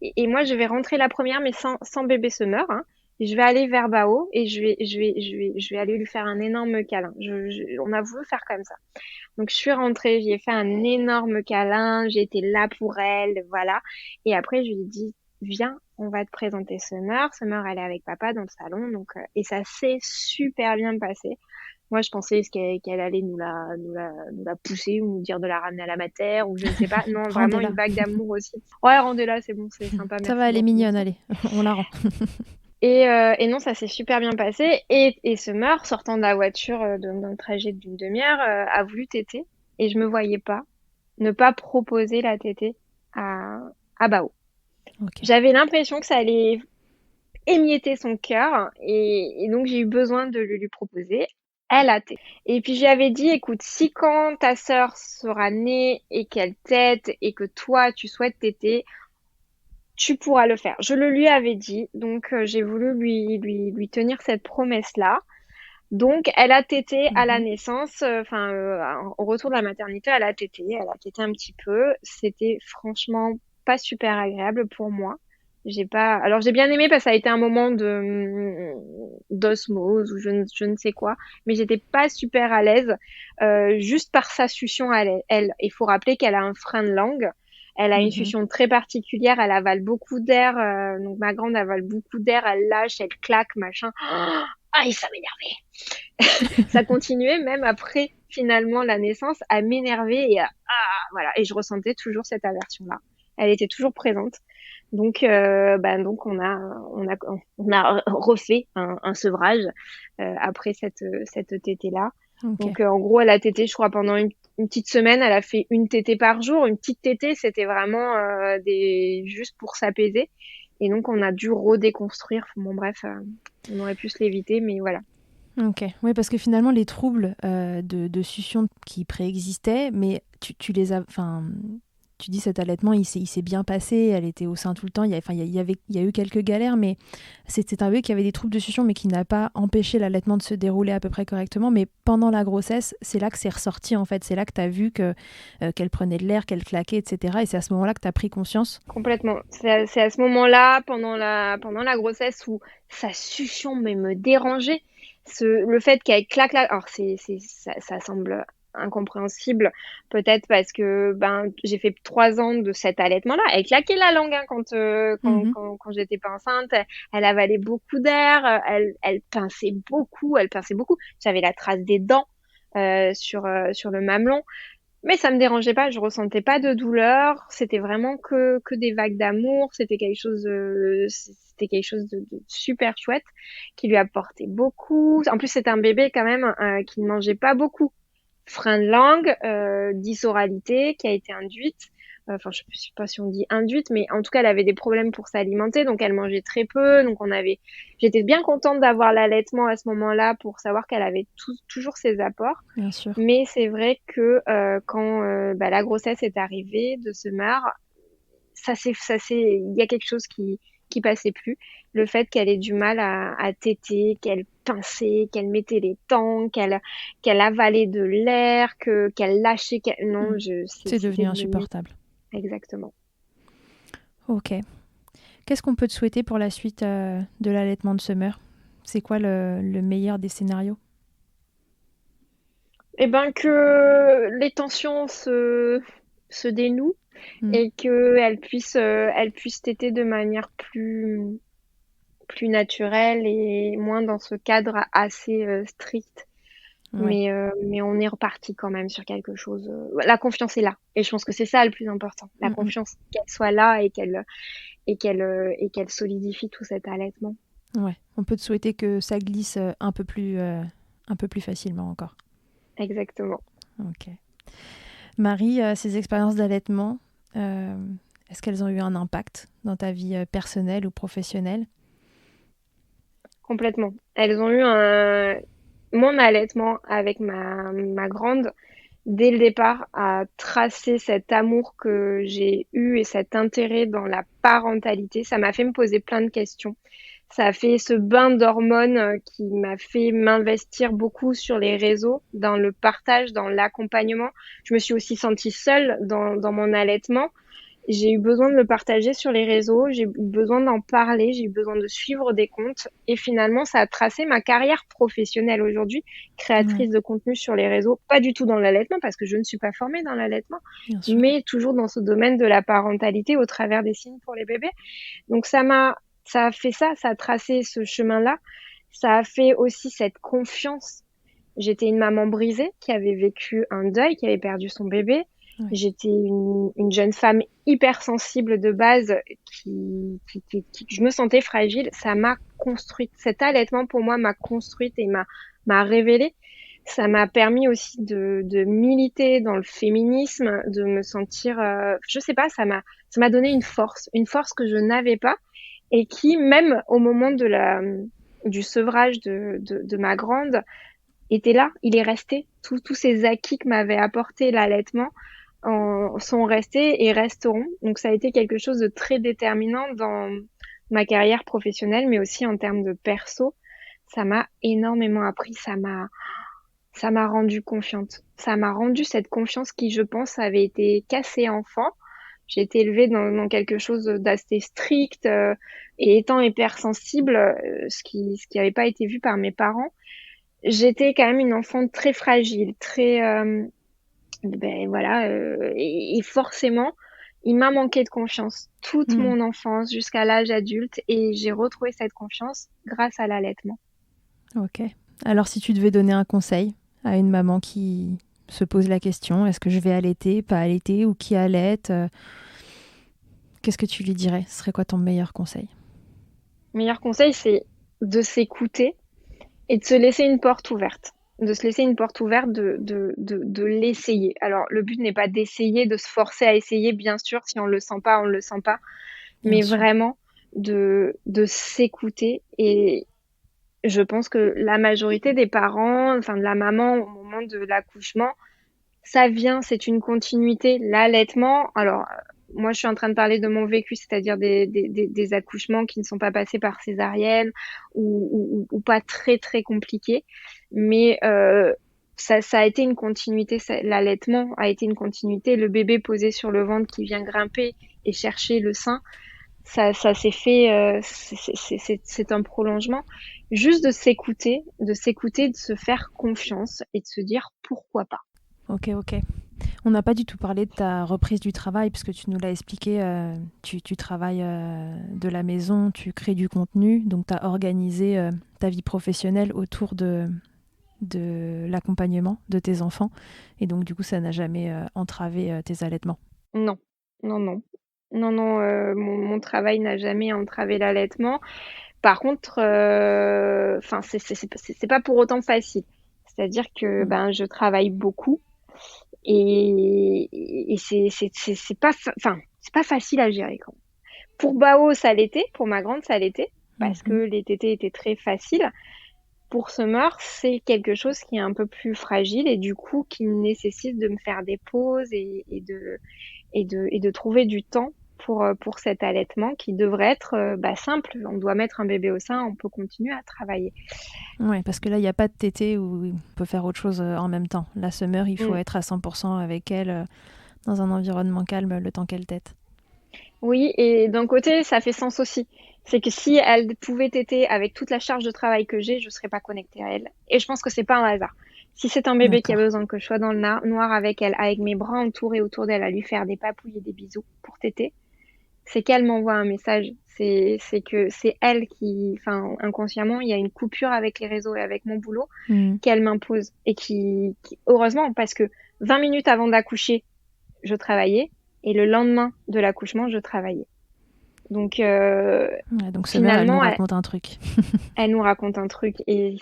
et moi je vais rentrer la première mais sans bébé Summer, hein. je vais aller vers Bao et je vais aller lui faire un énorme câlin. On a voulu faire comme ça. Donc, je suis rentrée, j'y ai fait un énorme câlin, j'ai été là pour elle, voilà. Et après, je lui ai dit, viens, on va te présenter Summer. Summer, elle est avec papa dans le salon, donc, et ça s'est super bien passé. Moi, je pensais qu'elle allait nous la pousser ou nous dire de la ramener à la mater ou je ne sais pas. Non, vraiment Rendez-la. une vague d'amour aussi. Ouais, rendez-la, c'est bon, c'est sympa, Ça va, merci elle est beaucoup. mignonne, allez, on la rend. Et non, ça s'est super bien passé. Et Summer, sortant de la voiture d'un trajet d'une demi-heure, a voulu téter. Et je me voyais pas ne pas proposer la tétée à, à Bao. Ok. J'avais l'impression que ça allait émietter son cœur. Et donc, j'ai eu besoin de le lui proposer. Elle a tété. Et puis, je lui avais dit, écoute, si quand ta sœur sera née et qu'elle tète et que toi, tu souhaites téter, tu pourras le faire. Je le lui avais dit, donc j'ai voulu lui tenir cette promesse-là. Donc, elle a tété à la Mhm. naissance, au retour de la maternité, elle a tété un petit peu. C'était franchement pas super agréable pour moi. Alors j'ai bien aimé parce que ça a été un moment d'osmose ou je ne sais quoi, mais j'étais pas super à l'aise, juste par sa succion à elle. Il faut rappeler qu'elle a un frein de langue. Elle a une Mhm. succion très particulière, elle avale beaucoup d'air, donc ma grande avale beaucoup d'air, elle lâche, elle claque, machin. Ah, et ça m'énervait. Ça continuait même après finalement la naissance à m'énerver voilà, et je ressentais toujours cette aversion là. Elle était toujours présente. Donc on a refait un sevrage après cette tétée là. Ok. Donc en gros elle a tété je crois pendant une petite semaine, elle a fait une tétée par jour, une petite tétée, c'était vraiment des juste pour s'apaiser. Et donc on a dû redéconstruire. Bon bref, on aurait pu se l'éviter, mais voilà. Ok. Oui, parce que finalement, les troubles de succion qui préexistaient, mais tu les as. Enfin, tu dis cet allaitement, il s'est bien passé, elle était au sein tout le temps. Enfin, il y a eu quelques galères, mais c'est un bébé qui avait des troubles de succion, mais qui n'a pas empêché l'allaitement de se dérouler à peu près correctement. Mais pendant la grossesse, c'est là que c'est ressorti, en fait. C'est là que tu as vu qu'elle prenait de l'air, qu'elle claquait, etc. Et c'est à ce moment-là que tu as pris conscience. Complètement. C'est à ce moment-là, pendant la grossesse, où sa succion me dérangeait. Le fait qu'elle claque là, alors ça semble incompréhensible, peut-être parce que j'ai fait 3 ans de cet allaitement-là. Elle claquait la langue hein, Mhm. quand j'étais pas enceinte. Elle avalait beaucoup d'air, elle pinçait beaucoup, elle pinçait beaucoup. J'avais la trace des dents sur le mamelon. Mais ça me dérangeait pas, je ressentais pas de douleur, c'était vraiment que des vagues d'amour, c'était quelque chose de super chouette qui lui apportait beaucoup. En plus, c'est un bébé quand même qui ne mangeait pas beaucoup. Frein de langue, dysoralité qui a été induite. Enfin, je sais pas si on dit induite, mais en tout cas, elle avait des problèmes pour s'alimenter, donc elle mangeait très peu. J'étais bien contente d'avoir l'allaitement à ce moment-là pour savoir qu'elle avait toujours ses apports. Bien sûr. Mais c'est vrai que quand la grossesse est arrivée de Summer, il y a quelque chose qui passait plus. Le fait qu'elle ait du mal à téter, qu'elle pinçait, qu'elle mettait les dents, qu'elle avalait de l'air, qu'elle lâchait, non, Mm. C'est c'était devenu devenu insupportable. exactement. Ok. Qu'est-ce qu'on peut te souhaiter pour la suite de l'allaitement de Summer? C'est quoi le meilleur des scénarios? Eh ben que les tensions se dénouent Mm. et qu'elle puisse téter de manière plus naturel et moins dans ce cadre assez strict. Ouais. Mais on est reparti quand même sur quelque chose. La confiance est là. Et je pense que c'est ça le plus important. La Mm, mm. confiance qu'elle soit là et qu'elle solidifie tout cet allaitement. Ouais. On peut te souhaiter que ça glisse un peu plus facilement encore. Exactement. Ok. Marie, ces expériences d'allaitement, euh, est-ce qu'elles ont eu un impact dans ta vie personnelle ou professionnelle? Complètement. Elles ont eu mon allaitement avec ma grande, dès le départ, a tracé cet amour que j'ai eu et cet intérêt dans la parentalité. Ça m'a fait me poser plein de questions. Ça a fait ce bain d'hormones qui m'a fait m'investir beaucoup sur les réseaux, dans le partage, dans l'accompagnement. Je me suis aussi sentie seule dans mon allaitement. J'ai eu besoin de le partager sur les réseaux, j'ai eu besoin d'en parler, j'ai eu besoin de suivre des comptes et finalement ça a tracé ma carrière professionnelle aujourd'hui, Ouais, créatrice de contenu sur les réseaux, pas du tout dans l'allaitement parce que je ne suis pas formée dans l'allaitement, bien sûr. mais toujours dans ce domaine de la parentalité au travers des signes pour les bébés. Donc ça a fait ça, ça a tracé ce chemin-là, ça a fait aussi cette confiance. J'étais une maman brisée qui avait vécu un deuil, qui avait perdu son bébé. Ouais. J'étais une jeune femme hypersensible de base je me sentais fragile. Ça m'a construite. Cet allaitement pour moi m'a construite et m'a révélée. Ça m'a permis aussi de militer dans le féminisme, de me sentir, je sais pas, ça m'a donné une force que je n'avais pas et qui, même au moment du sevrage de ma grande, était là, il est resté. Tous ces acquis que m'avait apporté l'allaitement sont restés et resteront. Donc ça a été quelque chose de très déterminant dans ma carrière professionnelle, mais aussi en termes de perso. Ça m'a énormément appris, ça m'a rendue confiante. Ça m'a rendu cette confiance qui, je pense, avait été cassée enfant. J'ai été élevée dans quelque chose d'assez strict et étant hypersensible, ce qui n'avait pas été vu par mes parents. J'étais quand même une enfant très fragile, très ben voilà, et forcément, il m'a manqué de confiance toute Hmm. mon enfance jusqu'à l'âge adulte et j'ai retrouvé cette confiance grâce à l'allaitement. Ok. Alors, si tu devais donner un conseil à une maman qui se pose la question, est-ce que je vais allaiter, pas allaiter, ou qui allaite, qu'est-ce que tu lui dirais? Ce serait quoi ton meilleur conseil? Meilleur conseil, c'est de s'écouter et de se laisser une porte ouverte. De se laisser une porte ouverte, de l'essayer. Alors, le but n'est pas d'essayer, de se forcer à essayer, bien sûr, si on le sent pas, on le sent pas, Bien mais sûr. vraiment de s'écouter. Et je pense que la majorité des parents, enfin de la maman au moment de l'accouchement, ça vient, c'est une continuité. L'allaitement, alors moi je suis en train de parler de mon vécu, c'est-à-dire des accouchements qui ne sont pas passés par césarienne ou pas très très compliqués, mais ça a été une continuité. L'allaitement a été une continuité. Le bébé posé sur le ventre qui vient grimper et chercher le sein, ça s'est fait, c'est un prolongement. Juste de s'écouter, de se faire confiance et de se dire pourquoi pas. Ok, ok. On n'a pas du tout parlé de ta reprise du travail, puisque tu nous l'as expliqué, tu travailles de la maison, tu crées du contenu, donc tu as organisé ta vie professionnelle autour de l'accompagnement de tes enfants, et donc du coup ça n'a jamais entravé tes allaitements. Non, non, non. Non, non, mon travail n'a jamais entravé l'allaitement. Par contre, enfin, c'est pas pour autant facile. C'est-à-dire que Mm. ben, je travaille beaucoup et enfin, c'est pas facile à gérer quand même. Pour Bao, ça l'était. Pour ma grande, ça l'était. Parce que Mhm. les tétés étaient très faciles. Pour Summer, c'est quelque chose qui est un peu plus fragile et du coup qui nécessite de me faire des pauses et de trouver du temps pour cet allaitement qui devrait être simple. On doit mettre un bébé au sein, on peut continuer à travailler. Ouais, parce que là, il n'y a pas de tété où on peut faire autre chose en même temps. La summer, il faut Mm. être à 100% avec elle dans un environnement calme le temps qu'elle tète. Oui, et d'un côté, ça fait sens aussi. C'est que si elle pouvait téter avec toute la charge de travail que j'ai, je serais pas connectée à elle. Et je pense que c'est pas un hasard. Si c'est un bébé qui a D'accord. besoin que je sois dans le noir avec elle, avec mes bras entourés autour d'elle, à lui faire des papouilles et des bisous pour téter, c'est qu'elle m'envoie un message. C'est que c'est elle qui, enfin, inconsciemment, il y a une coupure avec les réseaux et avec mon boulot Mm. qu'elle m'impose. Et heureusement, parce que 20 minutes avant d'accoucher, je travaillais. Et le lendemain de l'accouchement, je travaillais. Donc, Ouais, donc summer, elle nous finalement, raconte un truc. elle nous raconte un truc. Et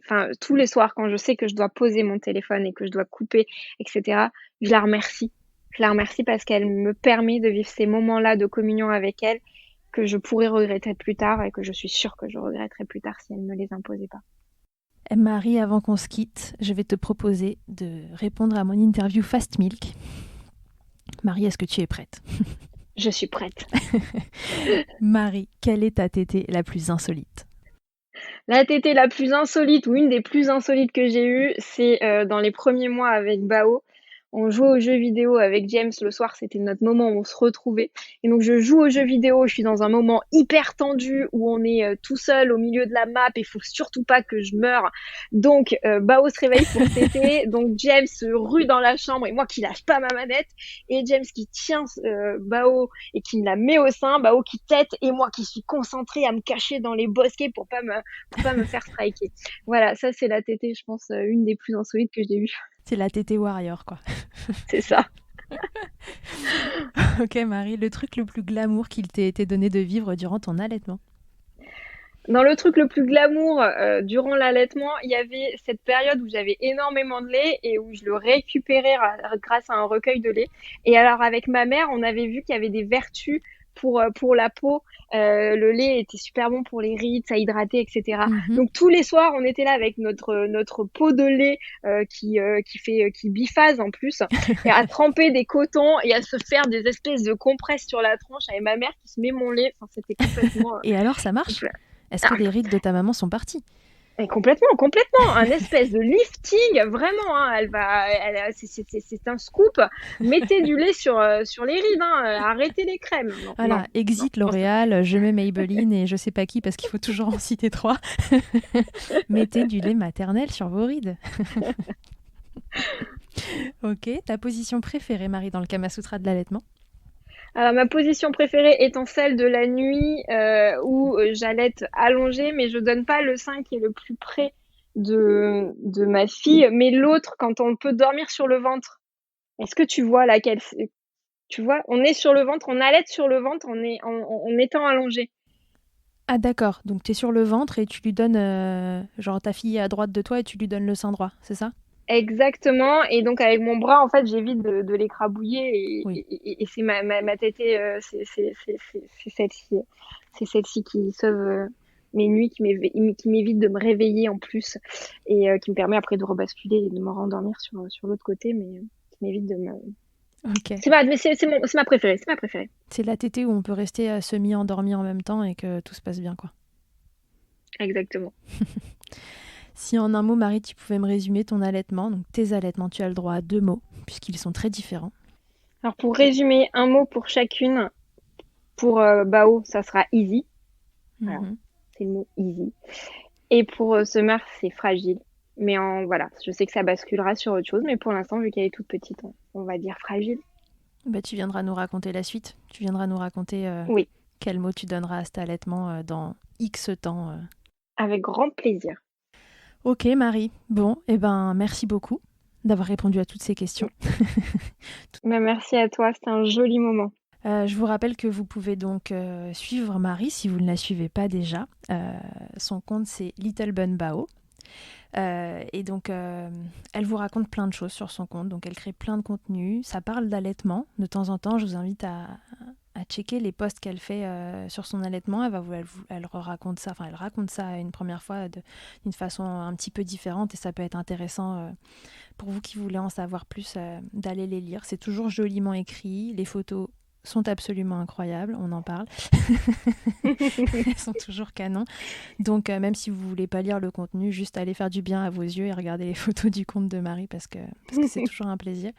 enfin, tous les soirs, quand je sais que je dois poser mon téléphone et que je dois couper, etc., je la remercie. Je la remercie parce qu'elle me permet de vivre ces moments-là de communion avec elle que je pourrais regretter plus tard et que je suis sûre que je regretterais plus tard si elle ne me les imposait pas. Marie, avant qu'on se quitte, je vais te proposer de répondre à mon interview Fast Milk. Marie, est-ce que tu es prête? Je suis prête. Marie, quelle est ta tétée la plus insolite? La tétée la plus insolite ou une des plus insolites que j'ai eues, c'est dans les premiers mois avec Bao. on jouait aux jeux vidéo avec James le soir, c'était notre moment où on se retrouvait. Et donc je joue aux jeux vidéo, je suis dans un moment hyper tendu où on est tout seul au milieu de la map et il faut surtout pas que je meure. Donc Bao se réveille pour téter, donc James se rue dans la chambre et moi qui lâche pas ma manette et James qui tient Bao et qui me la met au sein, Bao qui tète et moi qui suis concentrée à me cacher dans les bosquets pour pas me faire striker. Voilà, ça c'est la tétée, je pense, une des plus insolites que j'ai eues. C'est la tétée warrior, quoi. C'est ça. Ok, Marie, le truc le plus glamour qu'il t'ait été donné de vivre durant ton allaitement? Dans le truc le plus glamour, durant l'allaitement, il y avait cette période où j'avais énormément de lait et où je le récupérais grâce à un recueil de lait. Et alors avec ma mère, on avait vu qu'il y avait des vertus pour la peau. Le lait était super bon pour les rides, ça hydratait, etc. Donc tous les soirs, on était là avec notre pot de lait qui biphase en plus, et à tremper des cotons et à se faire des espèces de compresses sur la tronche avec ma mère qui se met mon lait. Enfin, c'était complètement. Et alors, ça marche? Est-ce que les rides de ta maman sont parties? Et complètement. Un espèce de lifting, vraiment. Hein, c'est un scoop. Mettez du lait sur les rides. Hein, arrêtez les crèmes. Non, voilà, non, exit non, L'Oréal, je mets Maybelline et je sais pas qui parce qu'il faut toujours en citer 3. Mettez du lait maternel sur vos rides. Ok, ta position préférée, Marie, dans le Kama Sutra de l'allaitement? Alors, ma position préférée étant celle de la nuit où j'allaite allongée, mais je donne pas le sein qui est le plus près de ma fille, mais l'autre quand on peut dormir sur le ventre. Est-ce que tu vois laquelle? Tu vois, on est sur le ventre, on allaite sur le ventre en étant allongé. Ah d'accord, donc tu es sur le ventre et tu lui donnes, genre ta fille est à droite de toi et tu lui donnes le sein droit, c'est ça? Exactement. Et donc avec mon bras, en fait, j'évite de l'écrabouiller Oui. et c'est ma tétée, c'est celle-ci. C'est celle-ci qui sauve mes nuits, qui m'évite de me réveiller en plus et qui me permet après de rebasculer et de me rendormir sur l'autre côté, mais qui m'évite de me. Ok. C'est ma préférée, c'est ma préférée. C'est la tétée où on peut rester semi-endormi en même temps et que tout se passe bien, quoi. Exactement. Si en un mot, Marie, tu pouvais me résumer ton allaitement, donc tes allaitements, tu as le droit à 2 mots, puisqu'ils sont très différents. Alors pour résumer, un mot pour chacune. Pour Bao, ça sera easy. Voilà, c'est le mot easy. Et pour Summer, c'est fragile. Mais voilà, je sais que ça basculera sur autre chose, mais pour l'instant, vu qu'elle est toute petite, on va dire fragile. Bah, tu viendras nous raconter la suite. Tu viendras nous raconter Oui. Quel mot tu donneras à cet allaitement dans X temps. Avec grand plaisir. Ok Marie, bon, merci beaucoup d'avoir répondu à toutes ces questions. Merci à toi, c'était un joli moment. Je vous rappelle que vous pouvez donc suivre Marie si vous ne la suivez pas déjà. Son compte c'est Little Bun Bao. Et donc, elle vous raconte plein de choses sur son compte. Donc, elle crée plein de contenus. Ça parle d'allaitement. De temps en temps, je vous invite à checker les posts qu'elle fait sur son allaitement. Elle raconte ça. Enfin, elle raconte ça une première fois d'une façon un petit peu différente. Et ça peut être intéressant pour vous qui voulez en savoir plus, d'aller les lire. C'est toujours joliment écrit. Les photos sont absolument incroyables, on en parle. Elles sont toujours canon. Donc même si vous voulez pas lire le contenu, juste aller faire du bien à vos yeux et regarder les photos du compte de Marie parce que c'est toujours un plaisir.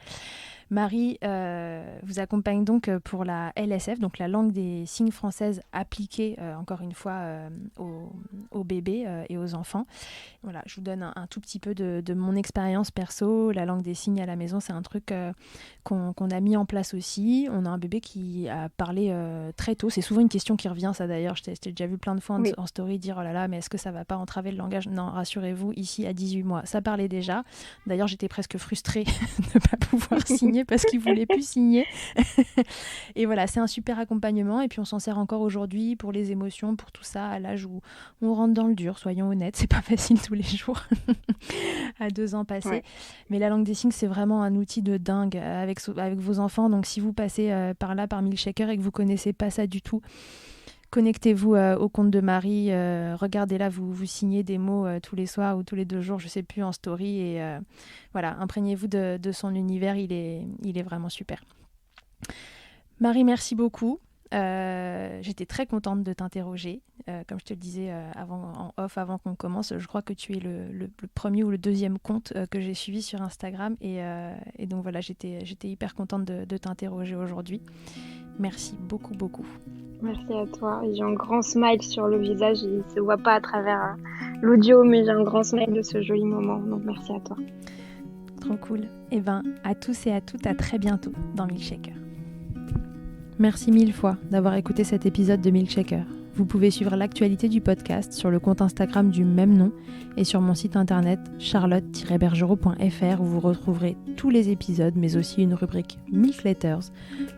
Marie vous accompagne donc pour la LSF, donc la langue des signes française appliquée, encore une fois, aux bébés et aux enfants. Voilà, je vous donne un tout petit peu de mon expérience perso. La langue des signes à la maison, c'est un truc qu'on a mis en place aussi. On a un bébé qui a parlé très tôt. C'est souvent une question qui revient, ça d'ailleurs. Je t'ai déjà vu plein de fois en story dire « Oh là là, mais est-ce que ça va pas entraver le langage ?» Non, rassurez-vous, ici à 18 mois, ça parlait déjà. D'ailleurs, j'étais presque frustrée de ne pas pouvoir signer parce qu'il voulait plus signer. Et voilà, c'est un super accompagnement. Et puis on s'en sert encore aujourd'hui pour les émotions, pour tout ça, à l'âge où on rentre dans le dur, soyons honnêtes. C'est pas facile tous les jours à 2 ans passés. Ouais. Mais la langue des signes, c'est vraiment un outil de dingue avec vos enfants. Donc si vous passez par là, par Milkshaker et que vous connaissez pas ça du tout, connectez-vous au compte de Marie, regardez là, vous signez des mots tous les soirs ou tous les 2 jours, je sais plus, en story. Et voilà, imprégnez-vous de son univers, il est vraiment super. Marie, merci beaucoup. J'étais très contente de t'interroger. Comme je te le disais en off, avant qu'on commence, je crois que tu es le premier ou le deuxième compte que j'ai suivi sur Instagram. Et donc voilà, j'étais hyper contente de t'interroger aujourd'hui. Merci beaucoup, beaucoup. Merci à toi. J'ai un grand smile sur le visage. Il ne se voit pas à travers l'audio, mais j'ai un grand smile de ce joli moment. Donc merci à toi. Trop cool. Et ben, à tous et à toutes, à très bientôt dans Milkshaker. Merci mille fois d'avoir écouté cet épisode de Milkshaker. Vous pouvez suivre l'actualité du podcast sur le compte Instagram du même nom et sur mon site internet charlotte-bergerot.fr où vous retrouverez tous les épisodes mais aussi une rubrique Milk Letters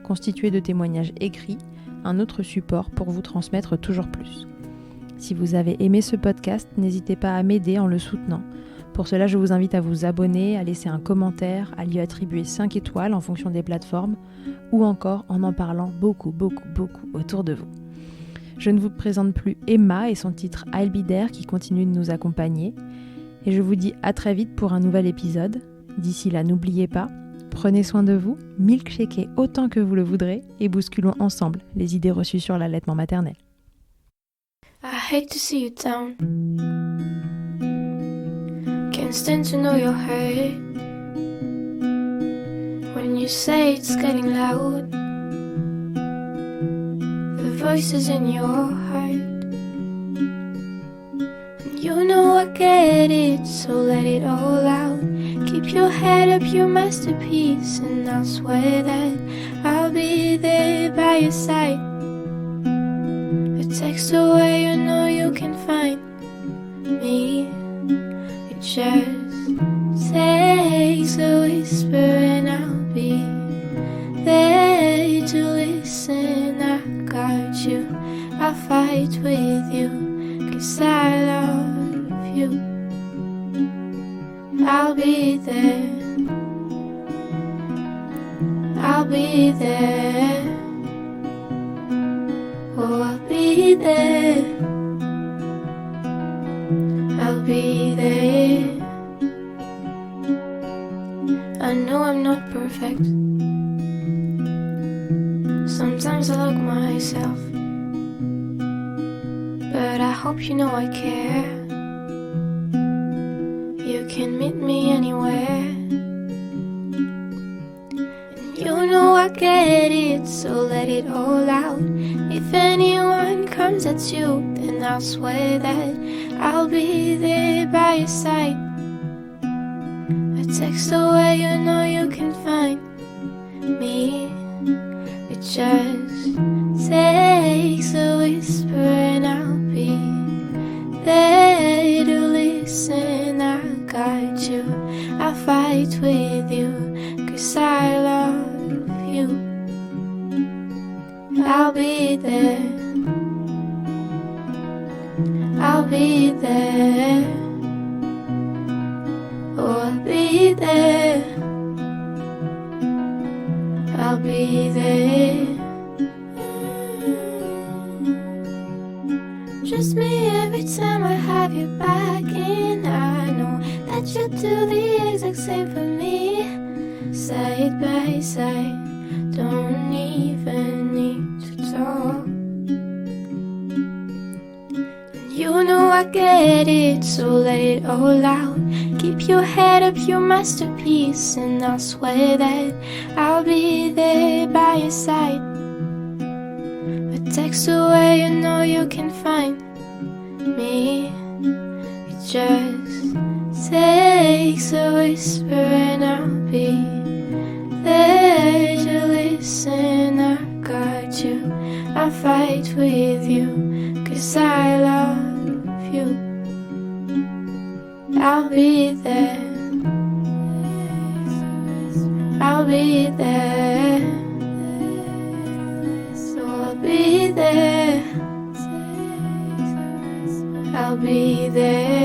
constituée de témoignages écrits, un autre support pour vous transmettre toujours plus. Si vous avez aimé ce podcast, n'hésitez pas à m'aider en le soutenant. Pour cela, je vous invite à vous abonner, à laisser un commentaire, à lui attribuer 5 étoiles en fonction des plateformes ou encore en parlant beaucoup autour de vous. Je ne vous présente plus Emma et son titre I'll Be There qui continue de nous accompagner. Et je vous dis à très vite pour un nouvel épisode. D'ici là, n'oubliez pas, prenez soin de vous, milkshakez autant que vous le voudrez et bousculons ensemble les idées reçues sur l'allaitement maternel. I hate to see you down. Can't stand to know you're hurt. When you say it's getting loud, the voices in your heart. And you know I get it, so let it all out. Keep your head up, your masterpiece, and I'll swear that I'll be there by your side. A text away, you know you can find me. It just takes a whisper and I'll be there to listen. I got you, I'll fight with you, 'cause I love you. I'll be there, I'll be there. Oh, I'll be there, I'll be there. I know I'm not perfect. Sometimes I look myself, but I hope you know I care. You can meet me anywhere. And you know I get it, so let it all out. If anyone comes at you, then I'll swear that I'll be there by your side. A text away, you know you can find me. It just takes a whisper and I'll be there to listen. I got you, I'll fight with you, 'cause I love you. I'll be there, I'll be there. Oh, I'll be there, I'll be there. Trust me every time I have you back, and I know that you'll do the exact same for me. Side by side, don't even need to talk. You know I get it, so let it all out. Keep your head up, your masterpiece, and I'll swear that I'll be there by your side. A text away, you know you can find me. It just takes a whisper and I'll be there to listen. I got you, I'll fight with you, 'cause I love you. I'll be there, I'll be there. So I'll be there, I'll be there.